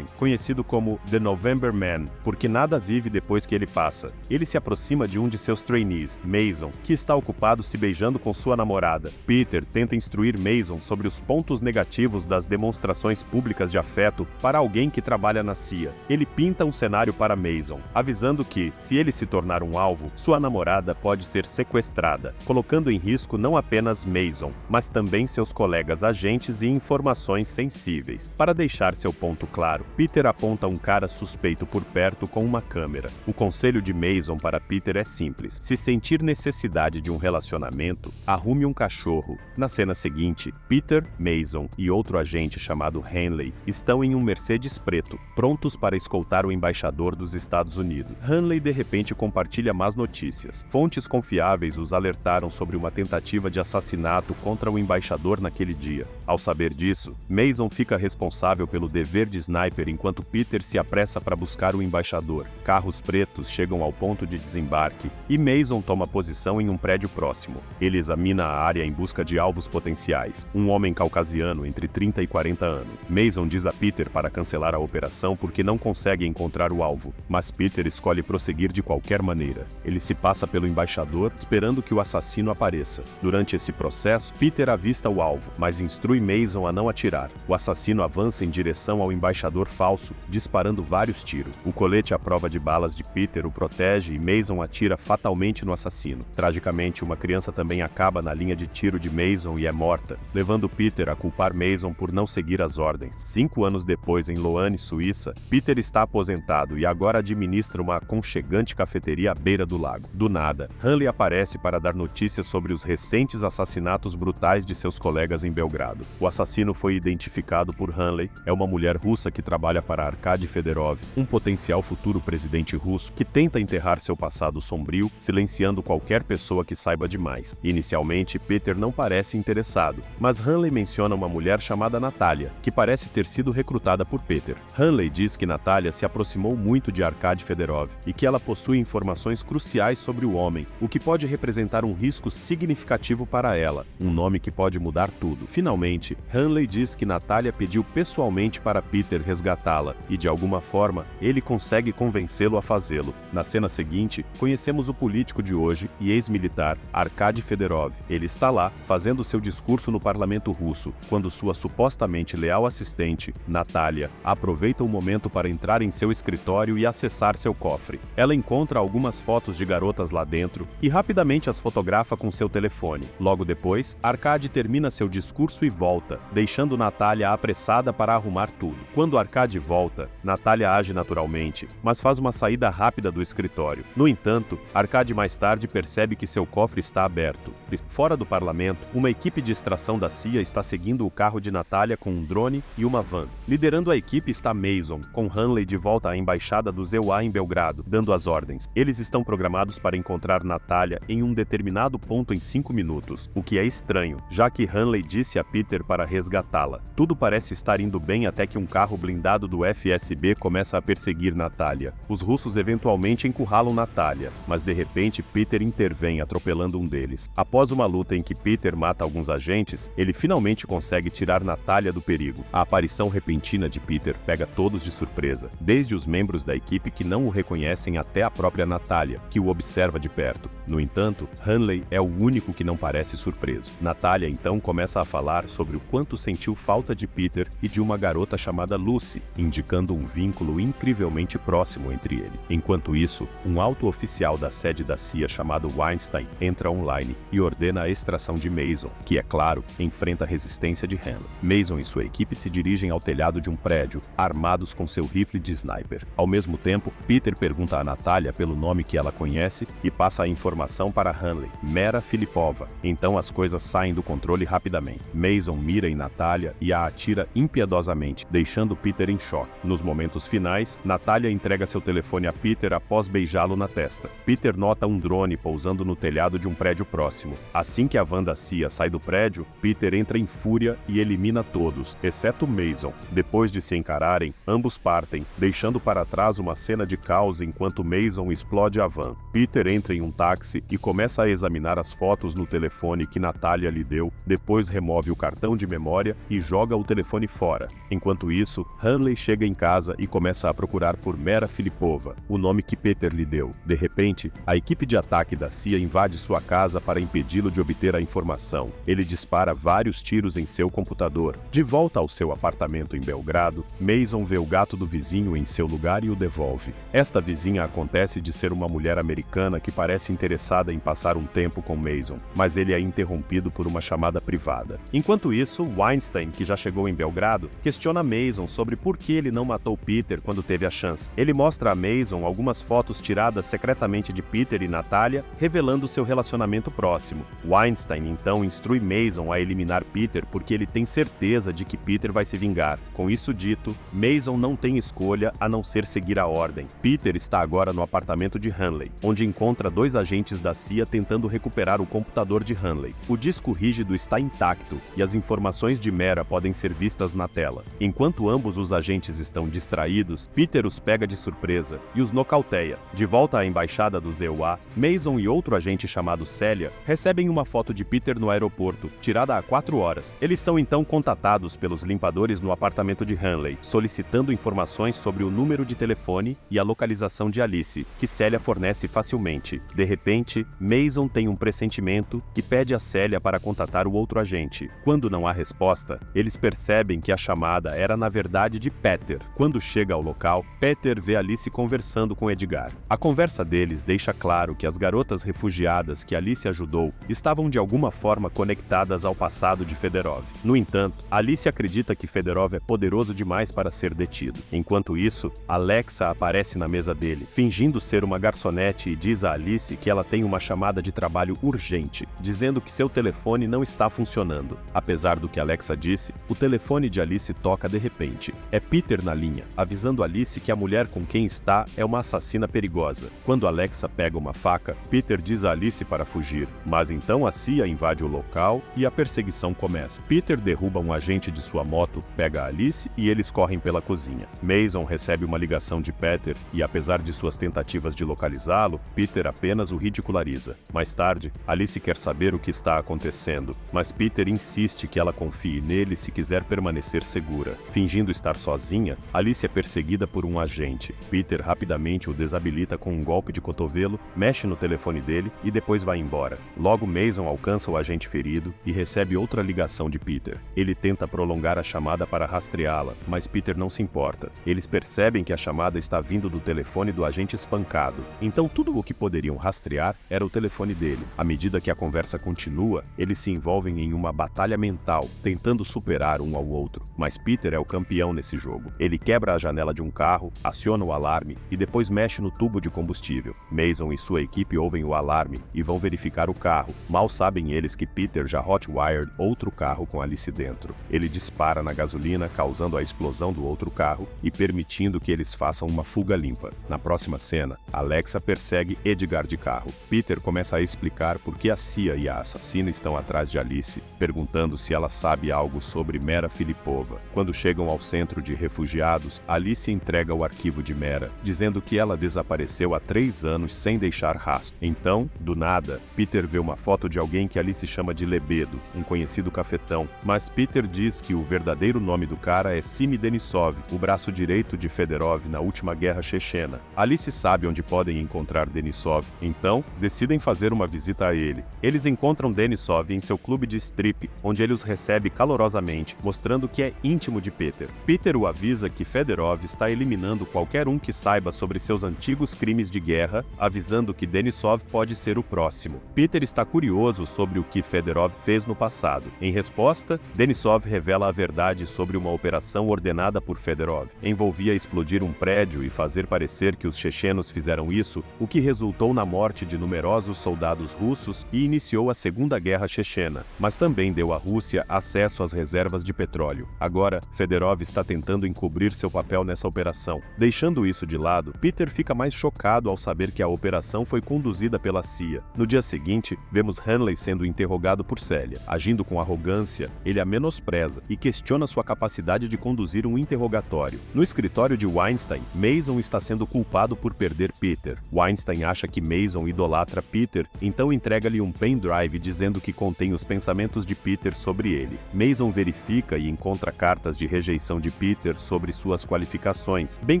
conhecido como The November Man, porque nada vive depois que ele passa. Ele se aproxima de um de seus trainees, Mason, que está ocupado se beijando com sua namorada. Peter tenta instruir Mason sobre os pontos negativos das demonstrações públicas de afeto para alguém que trabalha na CIA. Ele pinta um cenário para Mason, avisando que, se ele se tornar um alvo, sua namorada pode ser sequestrada, colocando em risco não apenas Mason, mas também seus colegas agentes e informações sensíveis. Para deixar seu ponto claro, Peter aponta um cara suspeito por perto com uma câmera. O conselho de Mason para Peter é simples: se sentir necessidade de um relacionamento, arrume um cachorro. Na cena seguinte, Peter, Mason e outro agente chamado Hanley estão em um Mercedes preto, prontos para escoltar o embaixador dos Estados Unidos. Hanley de repente compartilha más notícias. Fontes confiáveis os alertaram sobre uma tentativa de assassinato contra o embaixador naquele dia. Ao saber disso, Mason fica responsável pelo dever de sniper enquanto Peter se apressa para buscar o embaixador. Carros pretos chegam ao ponto de desembarque e Mason toma posição em um prédio próximo. Ele examina a área em busca de alvos potenciais. Um homem caucasiano entre 30 e 40 anos. Mason diz a Peter para cancelar a operação porque não consegue encontrar o alvo, mas Peter escolhe prosseguir de qualquer maneira. Ele se passa pelo embaixador, esperando que o assassino apareça. Durante esse processo, Peter avista o alvo, mas instrui Mason a não atirar. O assassino avança em direção ao embaixador falso, disparando vários tiros. O colete à prova de balas de Peter o protege e Mason atira fatalmente no assassino. Tragicamente, uma criança também acaba na linha de tiro de Mason e é morta, levando Peter a culpar Mason por não seguir as ordens. 5 anos depois, em Lausanne, Suíça, Peter está aposentado e agora administra uma aconchegante cafeteria à beira do lago. Do nada, Hanley aparece para dar notícias sobre os recentes assassinatos brutais de seus colegas em Belgrado. O assassino foi identificado por Hanley, é uma mulher russa russa que trabalha para Arkady Fedorov, um potencial futuro presidente russo que tenta enterrar seu passado sombrio, silenciando qualquer pessoa que saiba demais. Inicialmente, Peter não parece interessado, mas Hanley menciona uma mulher chamada Natalia, que parece ter sido recrutada por Peter. Hanley diz que Natalia se aproximou muito de Arkady Fedorov e que ela possui informações cruciais sobre o homem, o que pode representar um risco significativo para ela, um nome que pode mudar tudo. Finalmente, Hanley diz que Natalia pediu pessoalmente para Peter resgatá-la e, de alguma forma, ele consegue convencê-lo a fazê-lo. Na cena seguinte, conhecemos o político de hoje e ex-militar Arkady Fedorov. Ele está lá, fazendo seu discurso no parlamento russo, quando sua supostamente leal assistente, Natalia, aproveita o momento para entrar em seu escritório e acessar seu cofre. Ela encontra algumas fotos de garotas lá dentro e rapidamente as fotografa com seu telefone. Logo depois, Arkady termina seu discurso e volta, deixando Natalia apressada para arrumar tudo. Quando Arkady volta, Natalia age naturalmente, mas faz uma saída rápida do escritório. No entanto, Arkady mais tarde percebe que seu cofre está aberto. Fora do parlamento, uma equipe de extração da CIA está seguindo o carro de Natalia com um drone e uma van. Liderando a equipe está Mason, com Hanley de volta à embaixada do ZEUA em Belgrado, dando as ordens. Eles estão programados para encontrar Natalia em um determinado ponto em 5 minutos, o que é estranho, já que Hanley disse a Peter para resgatá-la. Tudo parece estar indo bem até que um carro blindado do FSB começa a perseguir Natalia. Os russos eventualmente encurralam Natalia, mas de repente Peter intervém atropelando um deles. Após uma luta em que Peter mata alguns agentes, ele finalmente consegue tirar Natalia do perigo. A aparição repentina de Peter pega todos de surpresa, desde os membros da equipe que não o reconhecem até a própria Natalia, que o observa de perto. No entanto, Hanley é o único que não parece surpreso. Natalia então começa a falar sobre o quanto sentiu falta de Peter e de uma garota chamada Lucy, indicando um vínculo incrivelmente próximo entre ele. Enquanto isso, um alto oficial da sede da CIA chamado Weinstein entra online e ordena a extração de Mason, que, é claro, enfrenta a resistência de Hanley. Mason e sua equipe se dirigem ao telhado de um prédio, armados com seu rifle de sniper. Ao mesmo tempo, Peter pergunta a Natalia pelo nome que ela conhece e passa a informação para Hanley, Mera Filipova. Então as coisas saem do controle rapidamente. Mason mira em Natalia e a atira impiedosamente, deixando Peter em choque. Nos momentos finais, Natalia entrega seu telefone a Peter após beijá-lo na testa. Peter nota um drone pousando no telhado de um prédio próximo. Assim que a van da CIA sai do prédio, Peter entra em fúria e elimina todos, exceto Mason. Depois de se encararem, ambos partem, deixando para trás uma cena de caos enquanto Mason explode a van. Peter entra em um táxi e começa a examinar as fotos no telefone que Natalia lhe deu, depois remove o cartão de memória e joga o telefone fora. Enquanto isso, Hanley chega em casa e começa a procurar por Mera Filipova, o nome que Peter lhe deu. De repente, a equipe de ataque da CIA invade sua casa para impedi-lo de obter a informação. Ele dispara vários tiros em seu computador. De volta ao seu apartamento em Belgrado, Mason vê o gato do vizinho em seu lugar e o devolve. Esta vizinha acontece de ser uma mulher americana que parece interessada em passar um tempo com Mason, mas ele é interrompido por uma chamada privada. Enquanto isso, Weinstein, que já chegou em Belgrado, questiona Mason sobre por que ele não matou Peter quando teve a chance. Ele mostra a Mason algumas fotos tiradas secretamente de Peter e Natalia, revelando seu relacionamento próximo. Weinstein então instrui Mason a eliminar Peter porque ele tem certeza de que Peter vai se vingar. Com isso dito, Mason não tem escolha a não ser seguir a ordem. Peter está agora no apartamento de Hanley, onde encontra 2 agentes da CIA tentando recuperar o computador de Hanley. O disco rígido está intacto e as informações de Mera podem ser vistas na tela. Enquanto ambos os agentes estão distraídos, Peter os pega de surpresa e os nocauteia. De volta à embaixada do ZEUA, Mason e outro agente chamado Celia recebem uma foto de Peter no aeroporto, tirada há 4 horas. Eles são então contatados pelos limpadores no apartamento de Hanley, solicitando informações sobre o número de telefone e a localização de Alice, que Celia fornece facilmente. De repente, Mason tem um pressentimento e pede a Celia para contatar o outro agente. Quando não há resposta, eles percebem que a chamada era na verdade de Peter. Quando chega ao local, Peter vê Alice conversando com Edgar. A conversa deles deixa claro que as garotas refugiadas que Alice ajudou estavam de alguma forma conectadas ao passado de Fedorov. No entanto, Alice acredita que Fedorov é poderoso demais para ser detido. Enquanto isso, Alexa aparece na mesa dele, fingindo ser uma garçonete e diz a Alice que ela tem uma chamada de trabalho urgente, dizendo que seu telefone não está funcionando. Apesar do que Alexa disse, o telefone de Alice toca de repente. imponente. É Peter na linha, avisando Alice que a mulher com quem está é uma assassina perigosa. Quando Alexa pega uma faca, Peter diz a Alice para fugir, mas então a CIA invade o local e a perseguição começa. Peter derruba um agente de sua moto, pega Alice e eles correm pela cozinha. Mason recebe uma ligação de Peter e, apesar de suas tentativas de localizá-lo, Peter apenas o ridiculariza. Mais tarde, Alice quer saber o que está acontecendo, mas Peter insiste que ela confie nele se quiser permanecer segura. Fingindo estar sozinha, Alice é perseguida por um agente. Peter rapidamente o desabilita com um golpe de cotovelo, mexe no telefone dele e depois vai embora. Logo, Mason alcança o agente ferido e recebe outra ligação de Peter. Ele tenta prolongar a chamada para rastreá-la, mas Peter não se importa. Eles percebem que a chamada está vindo do telefone do agente espancado. Então tudo o que poderiam rastrear era o telefone dele. À medida que a conversa continua, eles se envolvem em uma batalha mental, tentando superar um ao outro. Mas Peter é o campeão nesse jogo. Ele quebra a janela de um carro, aciona o alarme e depois mexe no tubo de combustível. Mason e sua equipe ouvem o alarme e vão verificar o carro. Mal sabem eles que Peter já hotwired outro carro com Alice dentro. Ele dispara na gasolina, causando a explosão do outro carro e permitindo que eles façam uma fuga limpa. Na próxima cena, Alexa persegue Edgar de carro. Peter começa a explicar por que a CIA e a assassina estão atrás de Alice, perguntando se ela sabe algo sobre Mera Filipova. Quando chegam ao centro de refugiados, Alice entrega o arquivo de Mera, dizendo que ela desapareceu há 3 anos sem deixar rastro. Então, do nada, Peter vê uma foto de alguém que Alice chama de Lebedo, um conhecido cafetão, mas Peter diz que o verdadeiro nome do cara é Simi Denisov, o braço direito de Fedorov na última guerra chechena. Alice sabe onde podem encontrar Denisov, então decidem fazer uma visita a ele. Eles encontram Denisov em seu clube de strip, onde ele os recebe calorosamente, mostrando que é íntimo de Peter. Peter o avisa que Fedorov está eliminando qualquer um que saiba sobre seus antigos crimes de guerra, avisando que Denisov pode ser o próximo. Peter está curioso sobre o que Fedorov fez no passado. Em resposta, Denisov revela a verdade sobre uma operação ordenada por Fedorov. Envolvia explodir um prédio e fazer parecer que os chechenos fizeram isso, o que resultou na morte de numerosos soldados russos e iniciou a Segunda Guerra Chechena, mas também deu à Rússia acesso às reservas de petróleo. Agora, Fedorov está tentando encobrir seu papel nessa operação. Deixando isso de lado, Peter fica mais chocado ao saber que a operação foi conduzida pela CIA. No dia seguinte, vemos Hanley sendo interrogado por Celia. Agindo com arrogância, ele a menospreza e questiona sua capacidade de conduzir um interrogatório. No escritório de Weinstein, Mason está sendo culpado por perder Peter. Weinstein acha que Mason idolatra Peter, então entrega-lhe um pendrive dizendo que contém os pensamentos de Peter sobre ele. Mason verifica e encontra cartas de rejeição de Peter sobre suas qualificações, bem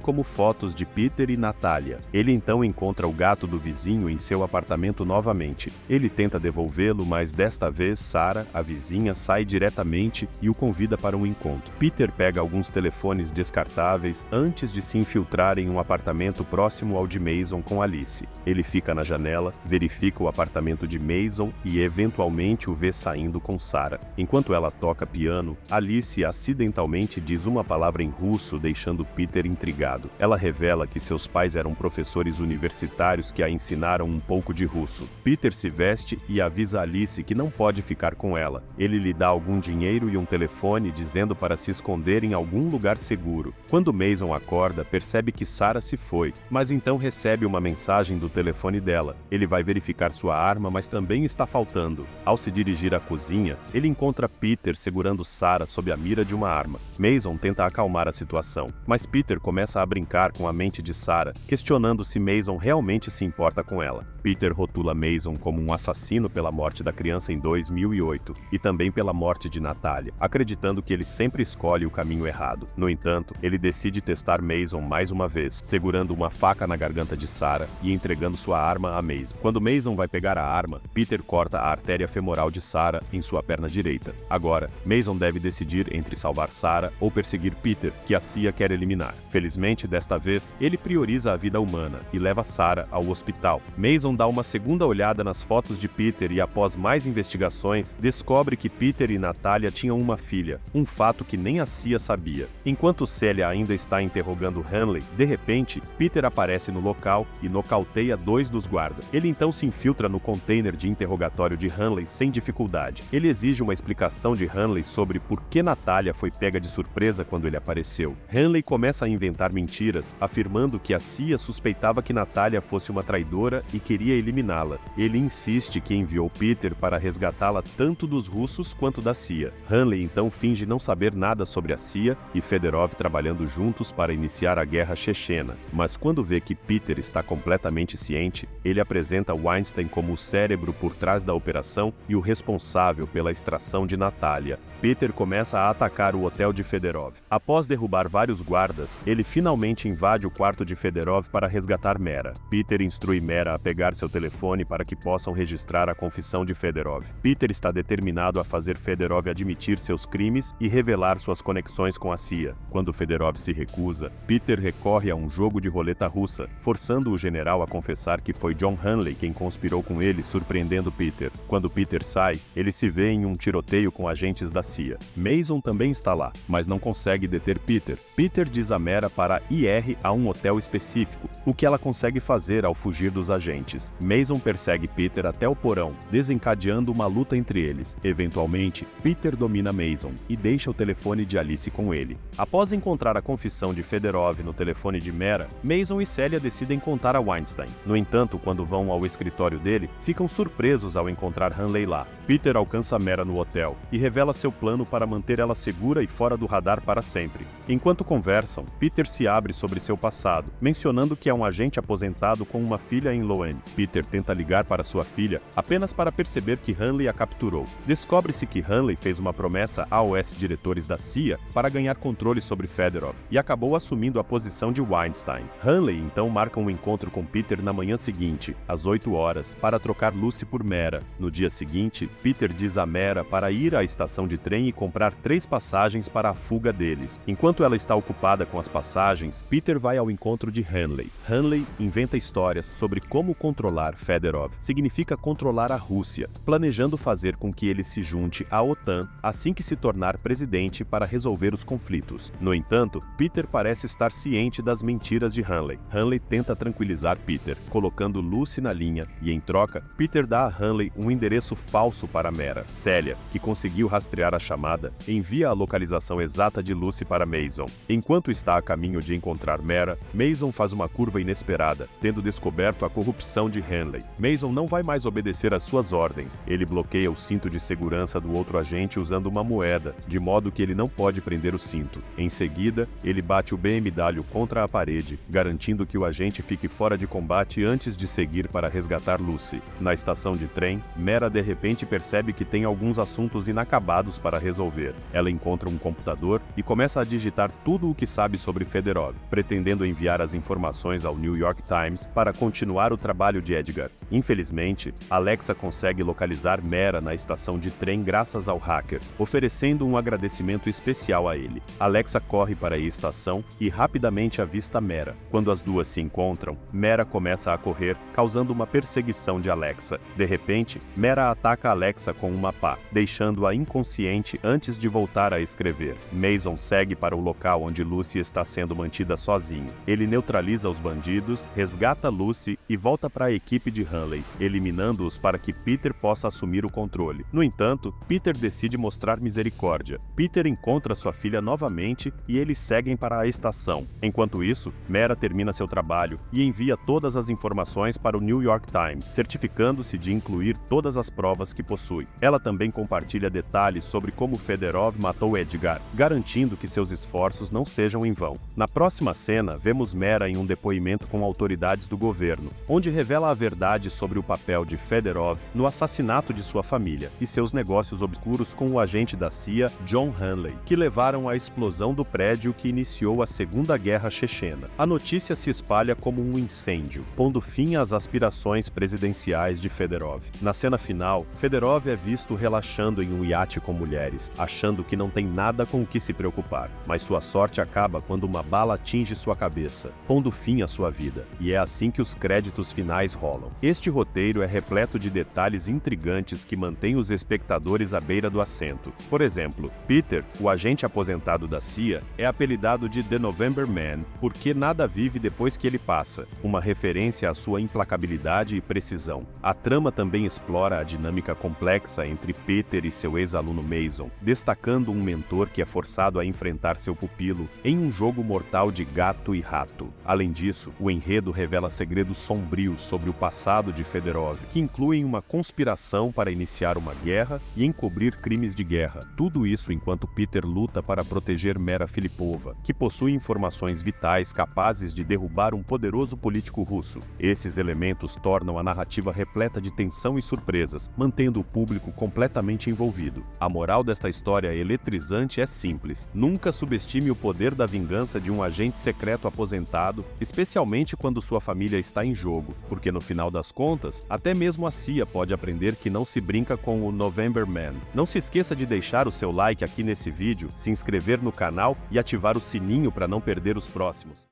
como fotos de Peter e Natalia. Ele então encontra o gato do vizinho em seu apartamento novamente. Ele tenta devolvê-lo, mas desta vez Sarah, a vizinha, sai diretamente e o convida para um encontro. Peter pega alguns telefones descartáveis antes de se infiltrar em um apartamento próximo ao de Mason com Alice. Ele fica na janela, verifica o apartamento de Mason e eventualmente o vê saindo com Sarah. Enquanto ela toca piano, Alice acidentalmente diz uma palavra em russo, deixando Peter intrigado. Ela revela que seus pais eram professores universitários que a ensinaram um pouco de russo. Peter se veste e avisa Alice que não pode ficar com ela. Ele lhe dá algum dinheiro e um telefone dizendo para se esconder em algum lugar seguro. Quando Mason acorda, percebe que Sarah se foi, mas então recebe uma mensagem do telefone dela. Ele vai verificar sua arma, mas também está faltando. Ao se dirigir à cozinha, ele encontra Peter segurando Sarah sob a mira de uma arma. Mason tenta acalmar a situação, mas Peter começa a brincar com a mente de Sarah, questionando se Mason realmente se importa com ela. Peter rotula Mason como um assassino pela morte da criança em 2008 e também pela morte de Natalia, acreditando que ele sempre escolhe o caminho errado. No entanto, ele decide testar Mason mais uma vez, segurando uma faca na garganta de Sarah e entregando sua arma a Mason. Quando Mason vai pegar a arma, Peter corta a artéria femoral de Sarah em sua perna direita. Agora, Mason deve decidir entre salvar Sarah ou perseguir Peter, que a CIA quer eliminar. Felizmente, desta vez, ele prioriza a vida humana e leva Sarah ao hospital. Mason dá uma segunda olhada nas fotos de Peter e, após mais investigações, descobre que Peter e Natalia tinham uma filha, um fato que nem a CIA sabia. Enquanto Celia ainda está interrogando Hanley, de repente, Peter aparece no local e nocauteia 2 dos guardas. Ele então se infiltra no container de interrogatório de Hanley sem dificuldade. Ele exige uma explicação de Hanley sobre por que Natalia foi pega de surpresa surpresa quando ele apareceu. Hanley começa a inventar mentiras, afirmando que a CIA suspeitava que Natália fosse uma traidora e queria eliminá-la. Ele insiste que enviou Peter para resgatá-la tanto dos russos quanto da CIA. Hanley então finge não saber nada sobre a CIA e Fedorov trabalhando juntos para iniciar a guerra chechena. Mas quando vê que Peter está completamente ciente, ele apresenta Weinstein como o cérebro por trás da operação e o responsável pela extração de Natália. Peter começa a atacar o hotel de Fedorov. Após derrubar vários guardas, ele finalmente invade o quarto de Fedorov para resgatar Mera. Peter instrui Mera a pegar seu telefone para que possam registrar a confissão de Fedorov. Peter está determinado a fazer Fedorov admitir seus crimes e revelar suas conexões com a CIA. Quando Fedorov se recusa, Peter recorre a um jogo de roleta russa, forçando o general a confessar que foi John Hanley quem conspirou com ele, surpreendendo Peter. Quando Peter sai, ele se vê em um tiroteio com agentes da CIA. Mason também está lá, mas não consegue deter Peter. Peter diz a Mera para ir a um hotel específico, o que ela consegue fazer ao fugir dos agentes. Mason persegue Peter até o porão, desencadeando uma luta entre eles. Eventualmente, Peter domina Mason e deixa o telefone de Alice com ele. Após encontrar a confissão de Fedorov no telefone de Mera, Mason e Celia decidem contar a Weinstein. No entanto, quando vão ao escritório dele, ficam surpresos ao encontrar Hanley lá. Peter alcança Mera no hotel e revela seu plano para manter ela segura e fora do radar para sempre. Enquanto conversam, Peter se abre sobre seu passado, mencionando que é um agente aposentado com uma filha em Loen. Peter tenta ligar para sua filha apenas para perceber que Hanley a capturou. Descobre-se que Hanley fez uma promessa aos ex-diretores da CIA para ganhar controle sobre Fedorov e acabou assumindo a posição de Weinstein. Hanley então marca um encontro com Peter na manhã seguinte, às 8 horas, para trocar Lucy por Mera. No dia seguinte, Peter diz a Mera para ir à estação de trem e comprar 3 passagens para a fuga deles. Enquanto ela está ocupada com as passagens, Peter vai ao encontro de Hanley. Hanley inventa histórias sobre como controlar Fedorov. Significa controlar a Rússia, planejando fazer com que ele se junte à OTAN assim que se tornar presidente para resolver os conflitos. No entanto, Peter parece estar ciente das mentiras de Hanley. Hanley tenta tranquilizar Peter, colocando Lucy na linha, e em troca, Peter dá a Hanley um endereço falso para Mera. Celia, que conseguiu rastrear a chamada, envia a localização exata de Lucy para Mason. Enquanto está a caminho de encontrar Mera, Mason faz uma curva inesperada, tendo descoberto a corrupção de Hanley. Mason não vai mais obedecer às suas ordens. Ele bloqueia o cinto de segurança do outro agente usando uma moeda, de modo que ele não pode prender o cinto. Em seguida, ele bate o BMW contra a parede, garantindo que o agente fique fora de combate antes de seguir para resgatar Lucy. Na estação de trem, Mera de repente percebe que tem alguns assuntos inacabados para resolver. Ela encontra um computador e começa a digitar tudo o que sabe sobre Fedorov, pretendendo enviar as informações ao New York Times para continuar o trabalho de Edgar. Infelizmente, Alexa consegue localizar Mera na estação de trem graças ao hacker, oferecendo um agradecimento especial a ele. Alexa corre para a estação e rapidamente avista Mera. Quando as duas se encontram, Mera começa a correr, causando uma perseguição de Alexa. De repente, Mera ataca Alexa com uma pá, deixando-a inconsciente antes de voltar a escrever. Mason segue para o local onde Lucy está sendo mantida sozinho. Ele neutraliza os bandidos, resgata Lucy e volta para a equipe de Hanley, eliminando-os para que Peter possa assumir o controle. No entanto, Peter decide mostrar misericórdia. Peter encontra sua filha novamente e eles seguem para a estação. Enquanto isso, Mera termina seu trabalho e envia todas as informações para o New York Times, certificando-se de incluir todas as provas que possui. Ela também compartilha detalhes sobre como Fedorov matou Edgar, garantindo que seus esforços não sejam em vão. Na próxima cena, vemos Mera em um depoimento com autoridades do governo, onde revela a verdade sobre o papel de Fedorov no assassinato de sua família e seus negócios obscuros com o agente da CIA, John Hanley, que levaram à explosão do prédio que iniciou a Segunda Guerra Chechena. A notícia se espalha como um incêndio, pondo fim às aspirações presidenciais de Fedorov. Na cena final, Fedorov é visto relaxando em um iate com mulheres, achando que não tem nada com o que se preocupar. Mas sua sorte acaba quando uma bala atinge sua cabeça, pondo fim à sua vida. E é assim que os créditos finais rolam. Este roteiro é repleto de detalhes intrigantes que mantêm os espectadores à beira do assento. Por exemplo, Peter, o agente aposentado da CIA, é apelidado de The November Man, porque nada vive depois que ele passa, uma referência à sua implacabilidade e precisão. A trama também explora a dinâmica complexa entre Peter e seu ex-aluno Mason, destacando um mentor que é forçado a enfrentar seu pupilo em um jogo mortal de gato e rato. Além disso, o enredo revela segredos sombrios sobre o passado de Fedorov, que incluem uma conspiração para iniciar uma guerra e encobrir crimes de guerra. Tudo isso enquanto Peter luta para proteger Mera Filipova, que possui informações vitais capazes de derrubar um poderoso político russo. Esses elementos tornam a narrativa repleta de tensão e surpresas, mantendo o público completamente envolvido. A moral desta história eletrizante é simples: nunca subestime o poder da vingança de um agente secreto aposentado, especialmente quando sua família está em jogo, porque no final das contas, até mesmo a CIA pode aprender que não se brinca com o November Man. Não se esqueça de deixar o seu like aqui nesse vídeo, se inscrever no canal e ativar o sininho para não perder os próximos.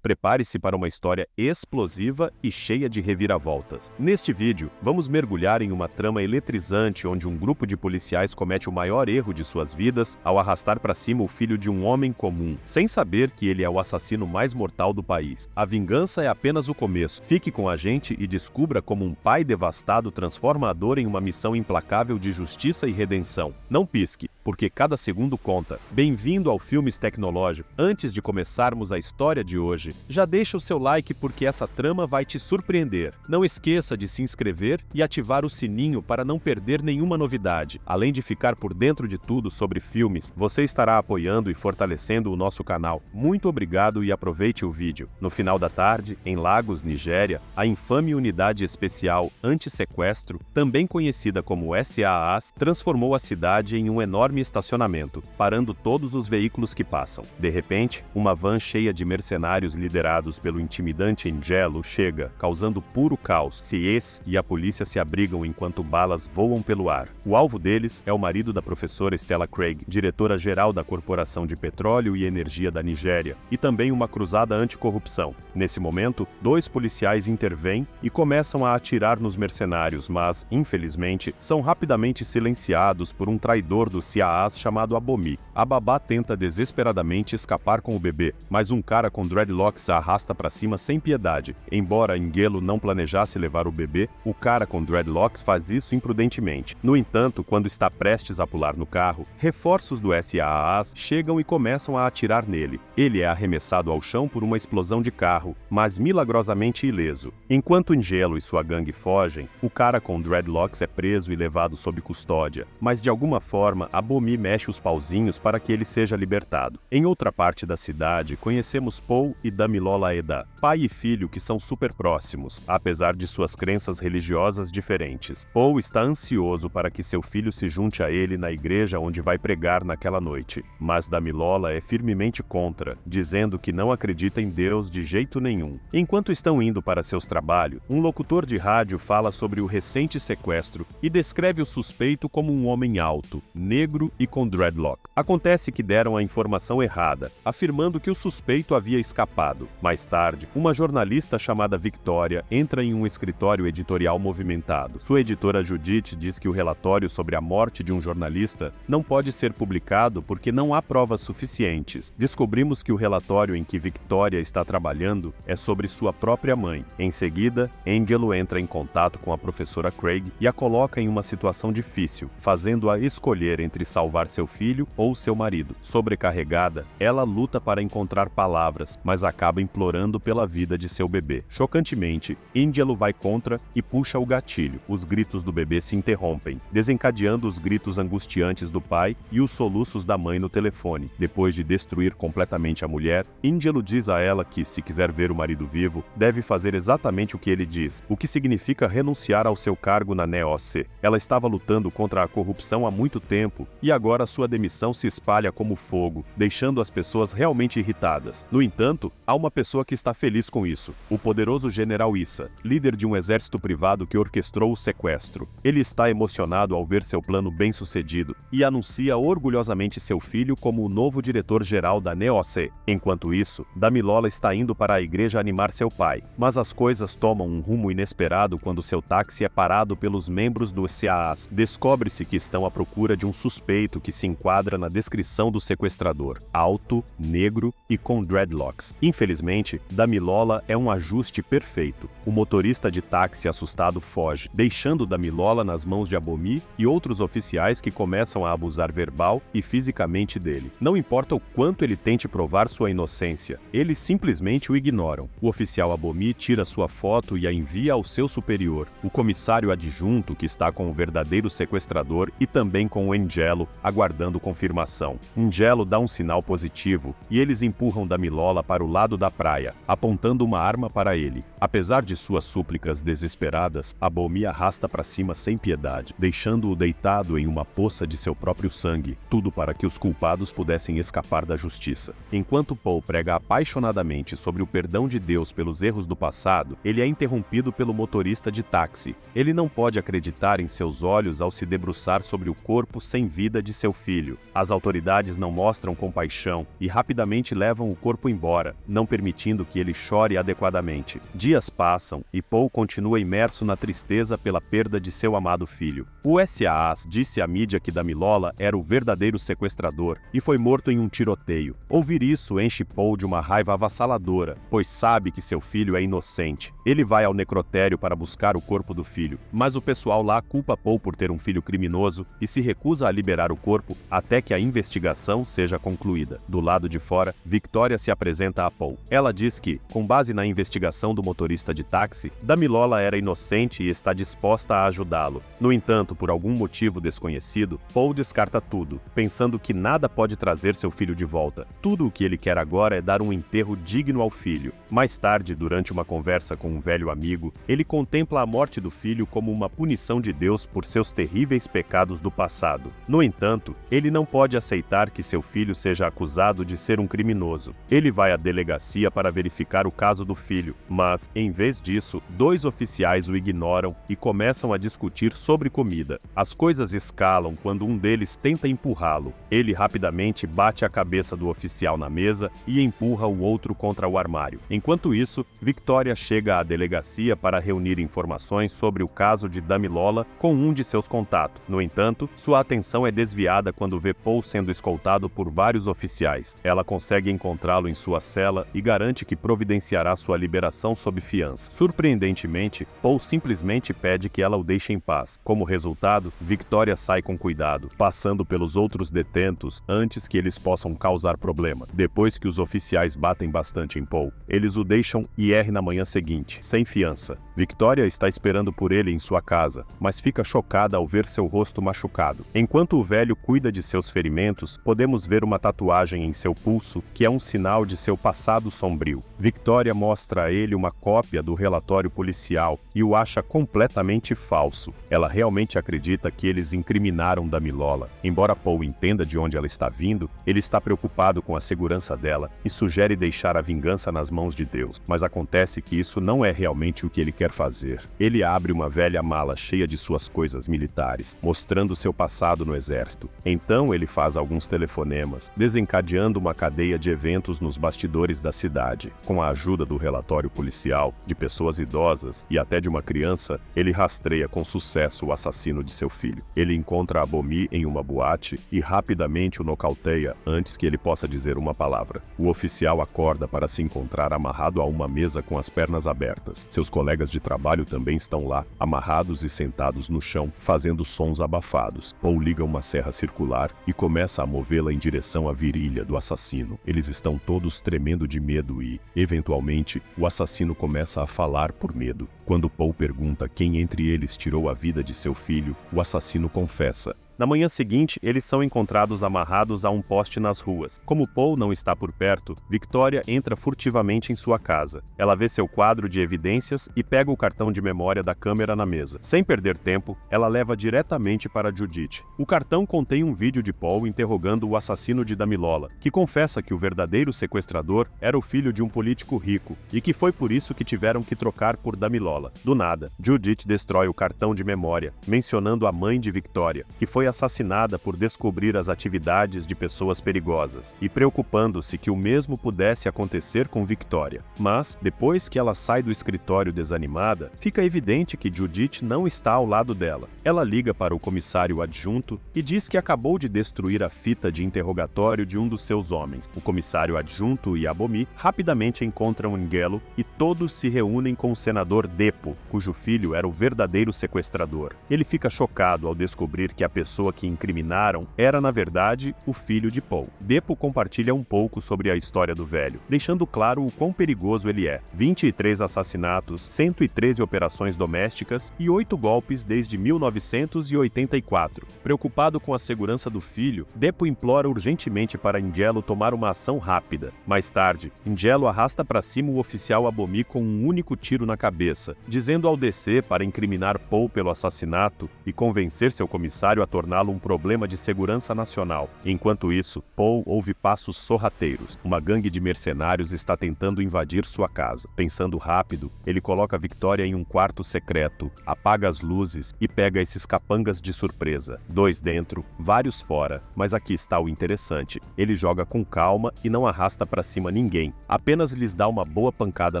Prepare-se para uma história explosiva e cheia de reviravoltas. Neste vídeo, vamos mergulhar em uma trama eletrizante onde um grupo de policiais comete o maior erro de suas vidas ao arrastar para cima o filho de um homem comum, sem saber que ele é o assassino mais mortal do país. A vingança é apenas o começo. Fique com a gente e descubra como um pai devastado transforma a dor em uma missão implacável de justiça e redenção. Não pisque, porque cada segundo conta. Bem-vindo ao Filmes Tecnológico. Antes de começarmos a história de hoje, já deixa o seu like porque essa trama vai te surpreender. Não esqueça de se inscrever e ativar o sininho para não perder nenhuma novidade. Além de ficar por dentro de tudo sobre filmes, você estará apoiando e fortalecendo o nosso canal. Muito obrigado e aproveite o vídeo. No final da tarde, em Lagos, Nigéria, a infame Unidade Especial Anti-Sequestro, também conhecida como SAAS, transformou a cidade em um enorme estacionamento, parando todos os veículos que passam. De repente, uma van cheia de mercenários liderados pelo intimidante Angelo chega, causando puro caos. CS e a polícia se abrigam enquanto balas voam pelo ar. O alvo deles é o marido da professora Stella Craig, diretora-geral da Corporação de Petróleo e Energia da Nigéria, e também uma cruzada anticorrupção. Nesse momento, 2 policiais intervêm e começam a atirar nos mercenários, mas, infelizmente, são rapidamente silenciados por um traidor do SAAS chamado Abomi. A babá tenta desesperadamente escapar com o bebê, mas um cara com dreadlocks a arrasta para cima sem piedade. Embora Angelo não planejasse levar o bebê, o cara com dreadlocks faz isso imprudentemente. No entanto, quando está prestes a pular no carro, reforços do SAAS chegam e começam a atirar nele. Ele é arremessado ao chão por uma explosão de carro, mas milagrosamente ileso. Enquanto Angelo e sua gangue fogem, o cara com dreadlocks é preso e levado sob custódia, mas de alguma forma Abomi mexe os pauzinhos para que ele seja libertado. Em outra parte da cidade, conhecemos Paul e Damilola Eda, pai e filho que são super próximos, apesar de suas crenças religiosas diferentes. Paul está ansioso para que seu filho se junte a ele na igreja onde vai pregar naquela noite, mas Damilola é firmemente contra, dizendo que não acredita em Deus de jeito nenhum. Enquanto estão indo para seus trabalhos, um locutor de rádio fala sobre o recente sequestro e descreve o suspeito como um homem alto, negro e com dreadlock. Acontece que deram a informação errada, afirmando que o suspeito havia escapado. Mais tarde, uma jornalista chamada Victoria entra em um escritório editorial movimentado. Sua editora Judith diz que o relatório sobre a morte de um jornalista não pode ser publicado porque não há provas suficientes. Descobrimos que o relatório em que Victoria está trabalhando é sobre sua própria mãe. Em seguida, Angelo entra em contato com a professora Craig e a coloca em uma situação difícil, fazendo-a escolher entre salvar seu filho ou seu marido. Sobrecarregada, ela luta para encontrar palavras, mas acaba implorando pela vida de seu bebê. Chocantemente, Angelo vai contra e puxa o gatilho. Os gritos do bebê se interrompem, desencadeando os gritos angustiantes do pai e os soluços da mãe no telefone. Depois de destruir completamente a mulher, Angelo diz a ela que, se quiser ver o marido vivo, deve fazer exatamente o que ele diz, o que significa renunciar ao seu cargo na NEOC. Ela estava lutando contra a corrupção há muito tempo e agora sua demissão se espalha como fogo, deixando as pessoas realmente irritadas. No entanto, há uma pessoa que está feliz com isso: o poderoso General Issa, líder de um exército privado que orquestrou o sequestro. Ele está emocionado ao ver seu plano bem-sucedido e anuncia orgulhosamente seu filho como o novo diretor-geral da NEOC. Enquanto isso, Damilola está indo para a igreja animar seu pai, mas as coisas tomam um rumo inesperado quando seu táxi é parado pelos membros do SAAS. Descobre-se que estão à procura de um suspeito suspeito que se enquadra na descrição do sequestrador: alto, negro e com dreadlocks. Infelizmente, Damilola é um ajuste perfeito. O motorista de táxi assustado foge, deixando Damilola nas mãos de Abomi e outros oficiais que começam a abusar verbal e fisicamente dele. Não importa o quanto ele tente provar sua inocência, eles simplesmente o ignoram. O oficial Abomi tira sua foto e a envia ao seu superior, o comissário adjunto, que está com o verdadeiro sequestrador e também com o Angelo, aguardando confirmação. Angelo dá um sinal positivo e eles empurram Damilola para o lado da praia, apontando uma arma para ele. Apesar de suas súplicas desesperadas, Abomi arrasta para cima sem piedade, deixando-o deitado em uma poça de seu próprio sangue, tudo para que os culpados pudessem escapar da justiça. Enquanto Paul prega apaixonadamente sobre o perdão de Deus pelos erros do passado, ele é interrompido pelo motorista de táxi. Ele não pode acreditar em seus olhos ao se debruçar sobre o corpo sem vida de seu filho. As autoridades não mostram compaixão e rapidamente levam o corpo embora, não permitindo que ele chore adequadamente. Dias passam e Paul continua imerso na tristeza pela perda de seu amado filho. O SAAS disse à mídia que Damilola era o verdadeiro sequestrador e foi morto em um tiroteio. Ouvir isso enche Paul de uma raiva avassaladora, pois sabe que seu filho é inocente. Ele vai ao necrotério para buscar o corpo do filho, mas o pessoal lá culpa Paul por ter um filho criminoso e se recusa a liberar o corpo até que a investigação seja concluída. Do lado de fora, Victoria se apresenta a Paul. Ela diz que, com base na investigação do motorista de táxi, Damilola era inocente e está disposta a ajudá-lo. No entanto, por algum motivo desconhecido, Paul descarta tudo, pensando que nada pode trazer seu filho de volta. Tudo o que ele quer agora é dar um enterro digno ao filho. Mais tarde, durante uma conversa com um velho amigo, ele contempla a morte do filho como uma punição de Deus por seus terríveis pecados do passado. No entanto, ele não pode aceitar que seu filho seja acusado de ser um criminoso. Ele vai à delegacia para verificar o caso do filho, mas, em vez disso, 2 oficiais o ignoram e começam a discutir sobre comida. As coisas escalam quando um deles tenta empurrá-lo. Ele rapidamente bate a cabeça do oficial na mesa e empurra o outro contra o armário. Enquanto isso, Victoria chega à delegacia para reunir informações sobre o caso de Damilola com um de seus contatos. No entanto, sua atenção é desviada quando vê Paul sendo escoltado por vários oficiais. Ela consegue encontrá-lo em sua cela e garante que providenciará sua liberação sob fiança. Surpreendentemente, Paul simplesmente pede que ela o deixe em paz. Como resultado, Victoria sai com cuidado, passando pelos outros detentos antes que eles possam causar problema. Depois que os oficiais batem bastante em Paul, eles o deixam ir na manhã seguinte, sem fiança. Victoria está esperando por ele em sua casa, mas fica chocada ao ver seu rosto machucado. Enquanto o velho cuida de seus ferimentos, podemos ver uma tatuagem em seu pulso, que é um sinal de seu passado sombrio. Victoria mostra a ele uma cópia do relatório policial e o acha completamente falso. Ela realmente acredita que eles incriminaram Damilola. Embora Paul entenda de onde ela está vindo, ele está preocupado com a segurança dela e sugere deixar a vingança nas mãos de Deus. Mas acontece que isso não é realmente o que ele quer fazer. Ele abre uma velha mala cheia de suas coisas militares, mostrando seu passado no exército. Então ele faz alguns telefonemas, desencadeando uma cadeia de eventos nos bastidores da cidade. Com a ajuda do relatório policial, de pessoas idosas e até de uma criança, ele rastreia com sucesso o assassino de seu filho. Ele encontra Abomi em uma boate e rapidamente o nocauteia antes que ele possa dizer uma palavra. O oficial acorda para se encontrar amarrado a uma mesa com as pernas abertas. Seus colegas de trabalho também estão lá, amarrados e sentados no chão, fazendo sons abafados. Paul liga uma serra circular e começa a movê-la em direção à virilha do assassino. Eles estão todos tremendo de medo e, eventualmente, o assassino começa a falar por medo. Quando Paul pergunta quem entre eles tirou a vida de seu filho, o assassino confessa. Na manhã seguinte, eles são encontrados amarrados a um poste nas ruas. Como Paul não está por perto, Victoria entra furtivamente em sua casa. Ela vê seu quadro de evidências e pega o cartão de memória da câmera na mesa. Sem perder tempo, ela leva diretamente para Judith. O cartão contém um vídeo de Paul interrogando o assassino de Damilola, que confessa que o verdadeiro sequestrador era o filho de um político rico e que foi por isso que tiveram que trocar por Damilola. Do nada, Judith destrói o cartão de memória, mencionando a mãe de Victoria, que foi assassinada por descobrir as atividades de pessoas perigosas e preocupando-se que o mesmo pudesse acontecer com Victoria. Mas, depois que ela sai do escritório desanimada, fica evidente que Judith não está ao lado dela. Ela liga para o comissário adjunto e diz que acabou de destruir a fita de interrogatório de um dos seus homens. O comissário adjunto e Abomi rapidamente encontram Angelo e todos se reúnem com o senador Depo, cujo filho era o verdadeiro sequestrador. Ele fica chocado ao descobrir que a pessoa que incriminaram era, na verdade, o filho de Paul. Depo compartilha um pouco sobre a história do velho, deixando claro o quão perigoso ele é. 23 assassinatos, 113 operações domésticas e 8 golpes desde 1984. Preocupado com a segurança do filho, Depo implora urgentemente para Angelo tomar uma ação rápida. Mais tarde, Angelo arrasta para cima o oficial Abomi com um único tiro na cabeça, dizendo ao DC para incriminar Paul pelo assassinato e convencer seu comissário a torná-lo um problema de segurança nacional. Enquanto isso, Paul ouve passos sorrateiros. Uma gangue de mercenários está tentando invadir sua casa. Pensando rápido, ele coloca Victoria em um quarto secreto, apaga as luzes e pega esses capangas de surpresa. 2 dentro, vários fora, mas aqui está o interessante. Ele joga com calma e não arrasta para cima ninguém, apenas lhes dá uma boa pancada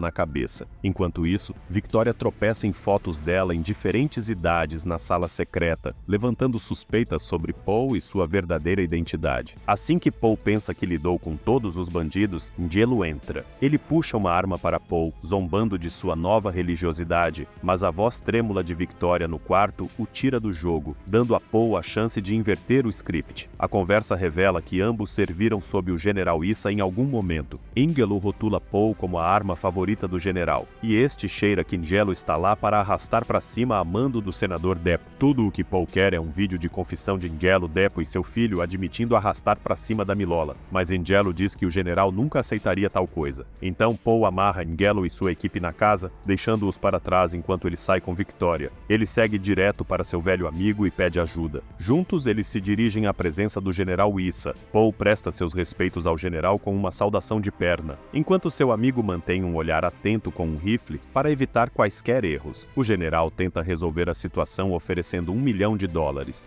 na cabeça. Enquanto isso, Victoria tropeça em fotos dela em diferentes idades na sala secreta, levantando suspeitas sobre Paul e sua verdadeira identidade. Assim que Paul pensa que lidou com todos os bandidos, Angelo entra. Ele puxa uma arma para Paul, zombando de sua nova religiosidade, mas a voz trêmula de Victoria no quarto o tira do jogo, dando a Paul a chance de inverter o script. A conversa revela que ambos serviram sob o general Issa em algum momento. Angelo rotula Paul como a arma favorita do general, e este cheira que Angelo está lá para arrastar para cima a mando do senador Depo. Tudo o que Paul quer é um vídeo de confissão de Angelo, Depo e seu filho admitindo arrastar para cima da Milola, mas Angelo diz que o general nunca aceitaria tal coisa. Então Paul amarra Angelo e sua equipe na casa, deixando-os para trás enquanto ele sai com Victoria. Ele segue direto para seu velho amigo e pede ajuda. Juntos eles se dirigem à presença do general Issa. Paul presta seus respeitos ao general com uma saudação de perna, enquanto seu amigo mantém um olhar atento com um rifle para evitar quaisquer erros. O general tenta resolver a situação oferecendo $1 milhão,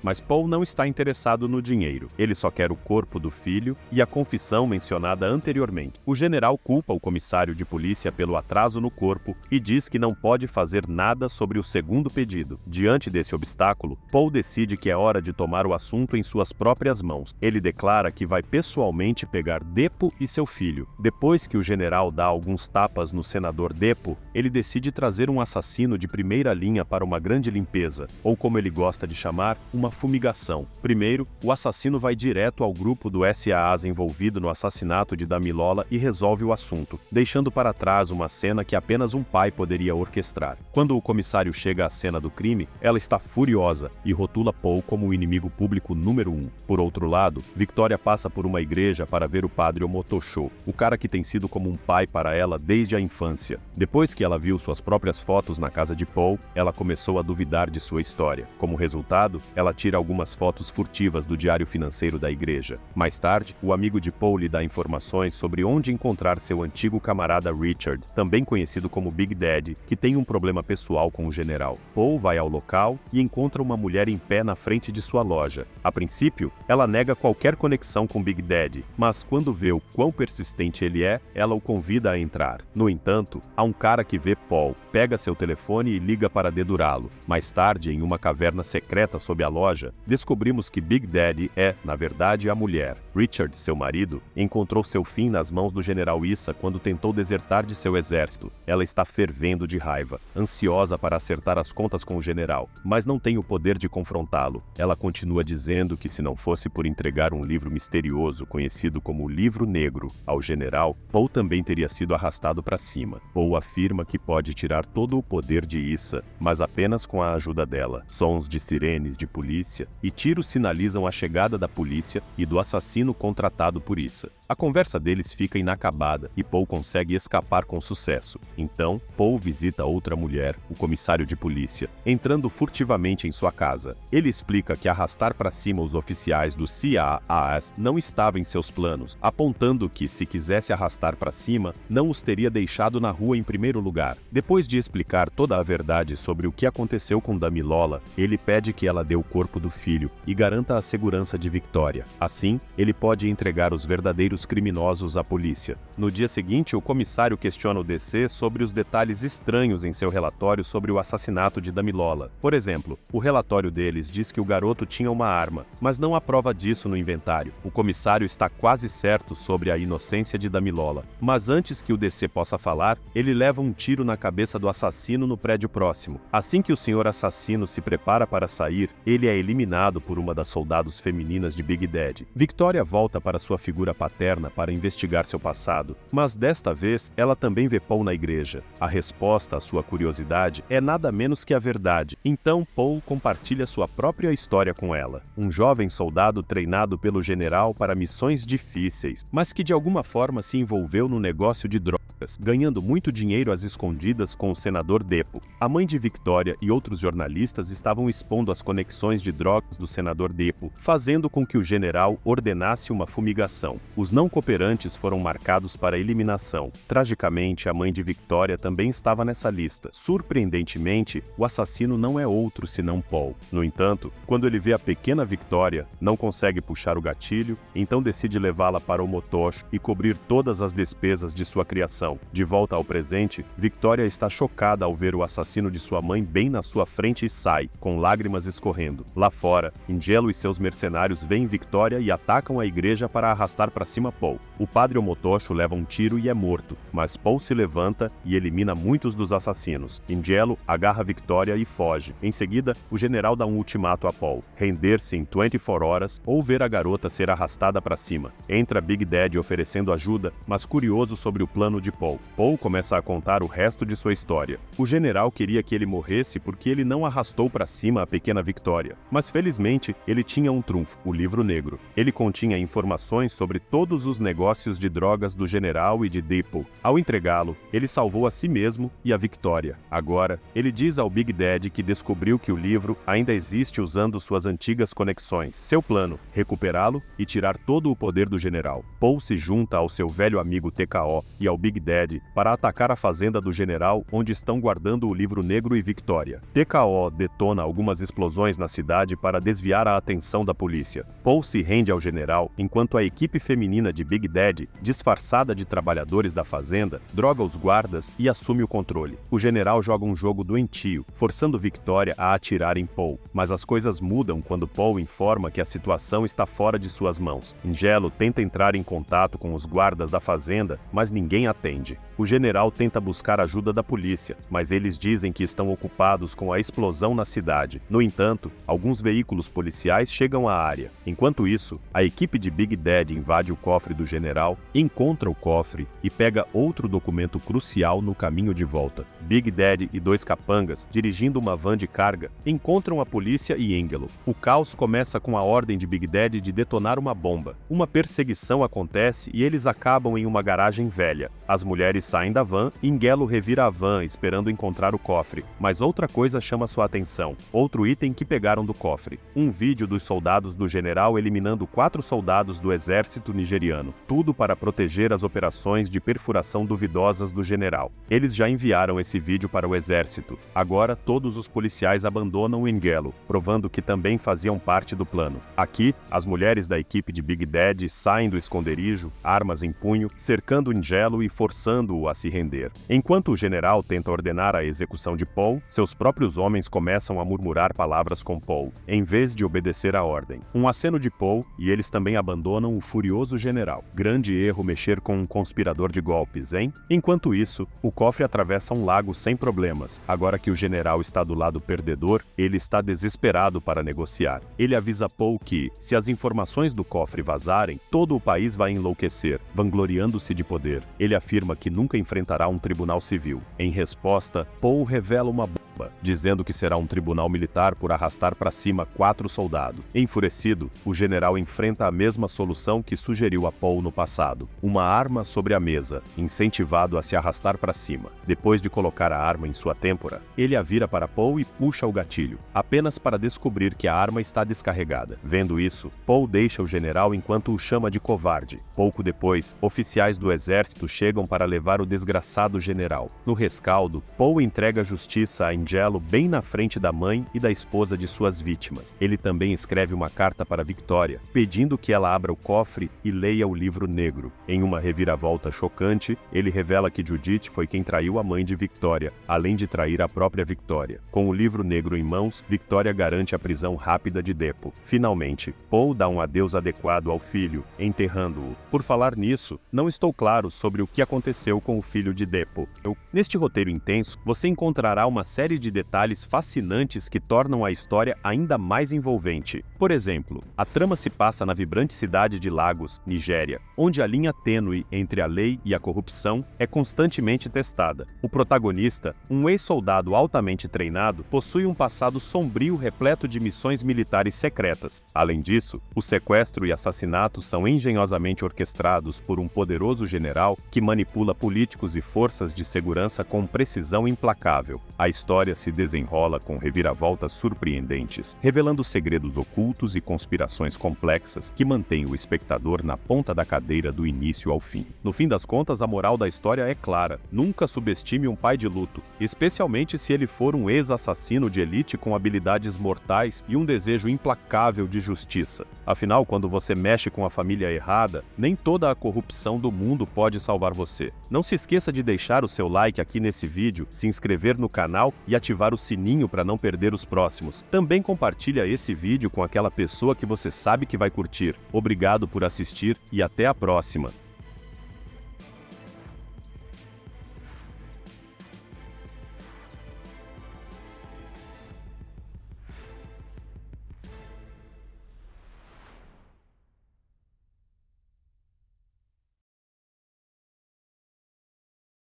mas Paul não está interessado no dinheiro. Ele só quer o corpo do filho e a confissão mencionada anteriormente. O general culpa o comissário de polícia pelo atraso no corpo e diz que não pode fazer nada sobre o segundo pedido. Diante desse obstáculo, Paul decide que é hora de tomar o assunto em suas próprias mãos. Ele declara que vai pessoalmente pegar Depo e seu filho. Depois que o general dá alguns tapas no senador Depo, ele decide trazer um assassino de primeira linha para uma grande limpeza, ou como ele gosta de chamar, uma fumigação. Primeiro, o assassino vai direto ao grupo do SAAs envolvido no assassinato de Damilola e resolve o assunto, deixando para trás uma cena que apenas um pai poderia orquestrar. Quando o comissário chega à cena do crime, ela está furiosa e rotula Paul como o inimigo público número 1. Por outro lado, Victoria passa por uma igreja para ver o padre Omotosho, o cara que tem sido como um pai para ela desde a infância. Depois que ela viu suas próprias fotos na casa de Paul, ela começou a duvidar de sua história. Como resultado, ela tira algumas fotos furtivas do diário financeiro da igreja. Mais tarde, o amigo de Paul lhe dá informações sobre onde encontrar seu antigo camarada Richard, também conhecido como Big Daddy, que tem um problema pessoal com o general. Paul vai ao local e encontra uma mulher em pé na frente de sua loja. A princípio, ela nega qualquer conexão com Big Daddy, mas quando vê o quão persistente ele é, ela o convida a entrar. No entanto, há um cara que vê Paul, pega seu telefone e liga para dedurá-lo. Mais tarde, em uma caverna secreta sob a loja, descobrimos que Big Daddy é, na verdade, a mulher. Richard, seu marido, encontrou seu fim nas mãos do general Issa quando tentou desertar de seu exército. Ela está fervendo de raiva, ansiosa para acertar as contas com o general, mas não tem o poder de confrontá-lo. Ela continua dizendo que se não fosse por entregar um livro misterioso conhecido como o Livro Negro ao general, Paul também teria sido arrastado para cima. Paul afirma que pode tirar todo o poder de Issa, mas apenas com a ajuda dela. Sons de sirenes de polícia e tiros sinalizam a chegada da polícia e do assassino contratado por Issa. A conversa deles fica inacabada e Paul consegue escapar com sucesso. Então, Paul visita outra mulher, o comissário de polícia, entrando furtivamente em sua casa. Ele explica que arrastar para cima os oficiais do CAAs não estava em seus planos, apontando que, se quisesse arrastar para cima, não os teria deixado na rua em primeiro lugar. Depois de explicar toda a verdade sobre o que aconteceu com Damilola, ele pede que ela dê o corpo do filho e garanta a segurança de Victoria. Assim, ele pode entregar os verdadeiros criminosos à polícia. No dia seguinte, o comissário questiona o DC sobre os detalhes estranhos em seu relatório sobre o assassinato de Damilola. Por exemplo, o relatório deles diz que o garoto tinha uma arma, mas não há prova disso no inventário. O comissário está quase certo sobre a inocência de Damilola, mas antes que o DC possa falar, ele leva um tiro na cabeça do assassino no prédio próximo. Assim que o senhor assassino se prepara para sair, ele é eliminado por uma das soldados femininas de Big Daddy. Victoria volta para sua figura paterna para investigar seu passado, mas desta vez ela também vê Paul na igreja. A resposta à sua curiosidade é nada menos que a verdade. Então Paul compartilha sua própria história com ela. Um jovem soldado treinado pelo general para missões difíceis, mas que de alguma forma se envolveu no negócio de drogas, ganhando muito dinheiro às escondidas com o senador Depo. A mãe de Victoria e outros jornalistas estavam expondo as conexões de drogas do senador Depo, fazendo com que o general ordenasse uma fumigação. Os não cooperantes foram marcados para eliminação. Tragicamente, a mãe de Victoria também estava nessa lista. Surpreendentemente, o assassino não é outro senão Paul. No entanto, quando ele vê a pequena Victoria, não consegue puxar o gatilho, então decide levá-la para o motocho e cobrir todas as despesas de sua criação. De volta ao presente, Victoria está chocada ao ver o assassino de sua mãe bem na sua frente e sai, com lágrimas escorrendo. Lá fora, Angelo e seus mercenários veem Victoria e atacam a igreja para arrastar para cima Paul. O padre Omotocho leva um tiro e é morto, mas Paul se levanta e elimina muitos dos assassinos. Angelo agarra Victoria e foge. Em seguida, o general dá um ultimato a Paul: render-se em 24 horas ou ver a garota ser arrastada para cima. Entra Big Daddy oferecendo ajuda, mas curioso sobre o plano de Paul. Paul começa a contar o resto de sua história. O general queria que ele morresse porque ele não arrastou para cima a pequena Victoria. Mas felizmente, ele tinha um trunfo: o livro negro. Ele continha informações sobre todos os negócios de drogas do general e de Depo. Ao entregá-lo, ele salvou a si mesmo e a Victoria. Agora, ele diz ao Big Daddy que descobriu que o livro ainda existe usando suas antigas conexões. Seu plano: recuperá-lo e tirar todo o poder do general. Paul se junta ao seu velho amigo TKO e ao Big Daddy para atacar a fazenda do general, onde estão guardando o livro negro e Victoria. TKO detona algumas explosões na cidade para desviar a atenção da polícia. Paul se rende ao general, enquanto a equipe feminina de Big Daddy, disfarçada de trabalhadores da fazenda, droga os guardas e assume o controle. O general joga um jogo doentio, forçando Victoria a atirar em Paul, mas as coisas mudam quando Paul informa que a situação está fora de suas mãos. Angelo tenta entrar em contato com os guardas da fazenda, mas ninguém atende. O general tenta buscar ajuda da polícia, mas eles dizem que estão ocupados com a explosão na cidade. No entanto, alguns veículos policiais chegam à área. Enquanto isso, a equipe de Big Daddy invade o cofre do general, encontra o cofre e pega outro documento crucial no caminho de volta. Big Daddy e dois capangas, dirigindo uma van de carga, encontram a polícia e Angelo. O caos começa com a ordem de Big Daddy de detonar uma bomba. Uma perseguição acontece e eles acabam em uma garagem velha. As mulheres saem da van e Angelo revira a van esperando encontrar o cofre. Mas outra coisa chama sua atenção. Outro item que pegaram do cofre: um vídeo dos soldados do general eliminando 4 soldados do exército nigeriano. Tudo para proteger as operações de perfuração duvidosas do general. Eles já enviaram esse vídeo para o exército. Agora todos os policiais abandonam Angelo, provando que também faziam parte do plano. Aqui, as mulheres da equipe de Big Daddy saem do esconderijo, armas em punho, cercando Angelo e forçando-o a se render. Enquanto o general tenta ordenar a execução de Paul, seus próprios homens começam a murmurar palavras com Paul, em vez de obedecer à ordem. Um aceno de Paul e eles também abandonam o furioso general. Grande erro mexer com um conspirador de golpes, hein? Enquanto isso, o cofre atravessa um lago sem problemas. Agora que o general está do lado perdedor, ele está desesperado para negociar. Ele avisa Paul que, se as informações do cofre vazarem, todo o país vai enlouquecer, vangloriando-se de poder. Ele afirma que nunca enfrentará um tribunal civil. Em resposta, Paul revela uma bomba, dizendo que será um tribunal militar por arrastar para cima 4 soldados. Enfurecido, o general enfrenta a mesma solução que sugeriu a Paul no passado: uma arma sobre a mesa, incentivado a se arrastar para cima. Depois de colocar a arma em sua têmpora, ele a vira para Paul e puxa o gatilho, apenas para descobrir que a arma está descarregada. Vendo isso, Paul deixa o general enquanto o chama de covarde. Pouco depois, oficiais do exército chegam para levar o desgraçado general. No rescaldo, Paul entrega justiça a singelo bem na frente da mãe e da esposa de suas vítimas. Ele também escreve uma carta para Victoria, pedindo que ela abra o cofre e leia o livro negro. Em uma reviravolta chocante, ele revela que Judith foi quem traiu a mãe de Victoria, além de trair a própria Victoria. Com o livro negro em mãos, Victoria garante a prisão rápida de Depo. Finalmente, Paul dá um adeus adequado ao filho, enterrando-o. Por falar nisso, não estou claro sobre o que aconteceu com o filho de Depo. Neste roteiro intenso, você encontrará uma série de detalhes fascinantes que tornam a história ainda mais envolvente. Por exemplo, a trama se passa na vibrante cidade de Lagos, Nigéria, onde a linha tênue entre a lei e a corrupção é constantemente testada. O protagonista, um ex-soldado altamente treinado, possui um passado sombrio repleto de missões militares secretas. Além disso, o sequestro e assassinato são engenhosamente orquestrados por um poderoso general que manipula políticos e forças de segurança com precisão implacável. A história se desenrola com reviravoltas surpreendentes, revelando segredos ocultos e conspirações complexas que mantêm o espectador na ponta da cadeira do início ao fim. No fim das contas, a moral da história é clara: nunca subestime um pai de luto, especialmente se ele for um ex-assassino de elite com habilidades mortais e um desejo implacável de justiça. Afinal, quando você mexe com a família errada, nem toda a corrupção do mundo pode salvar você. Não se esqueça de deixar o seu like aqui nesse vídeo, se inscrever no canal e ativar o sininho para não perder os próximos. Também compartilha esse vídeo com aquela pessoa que você sabe que vai curtir. Obrigado por assistir e até a próxima!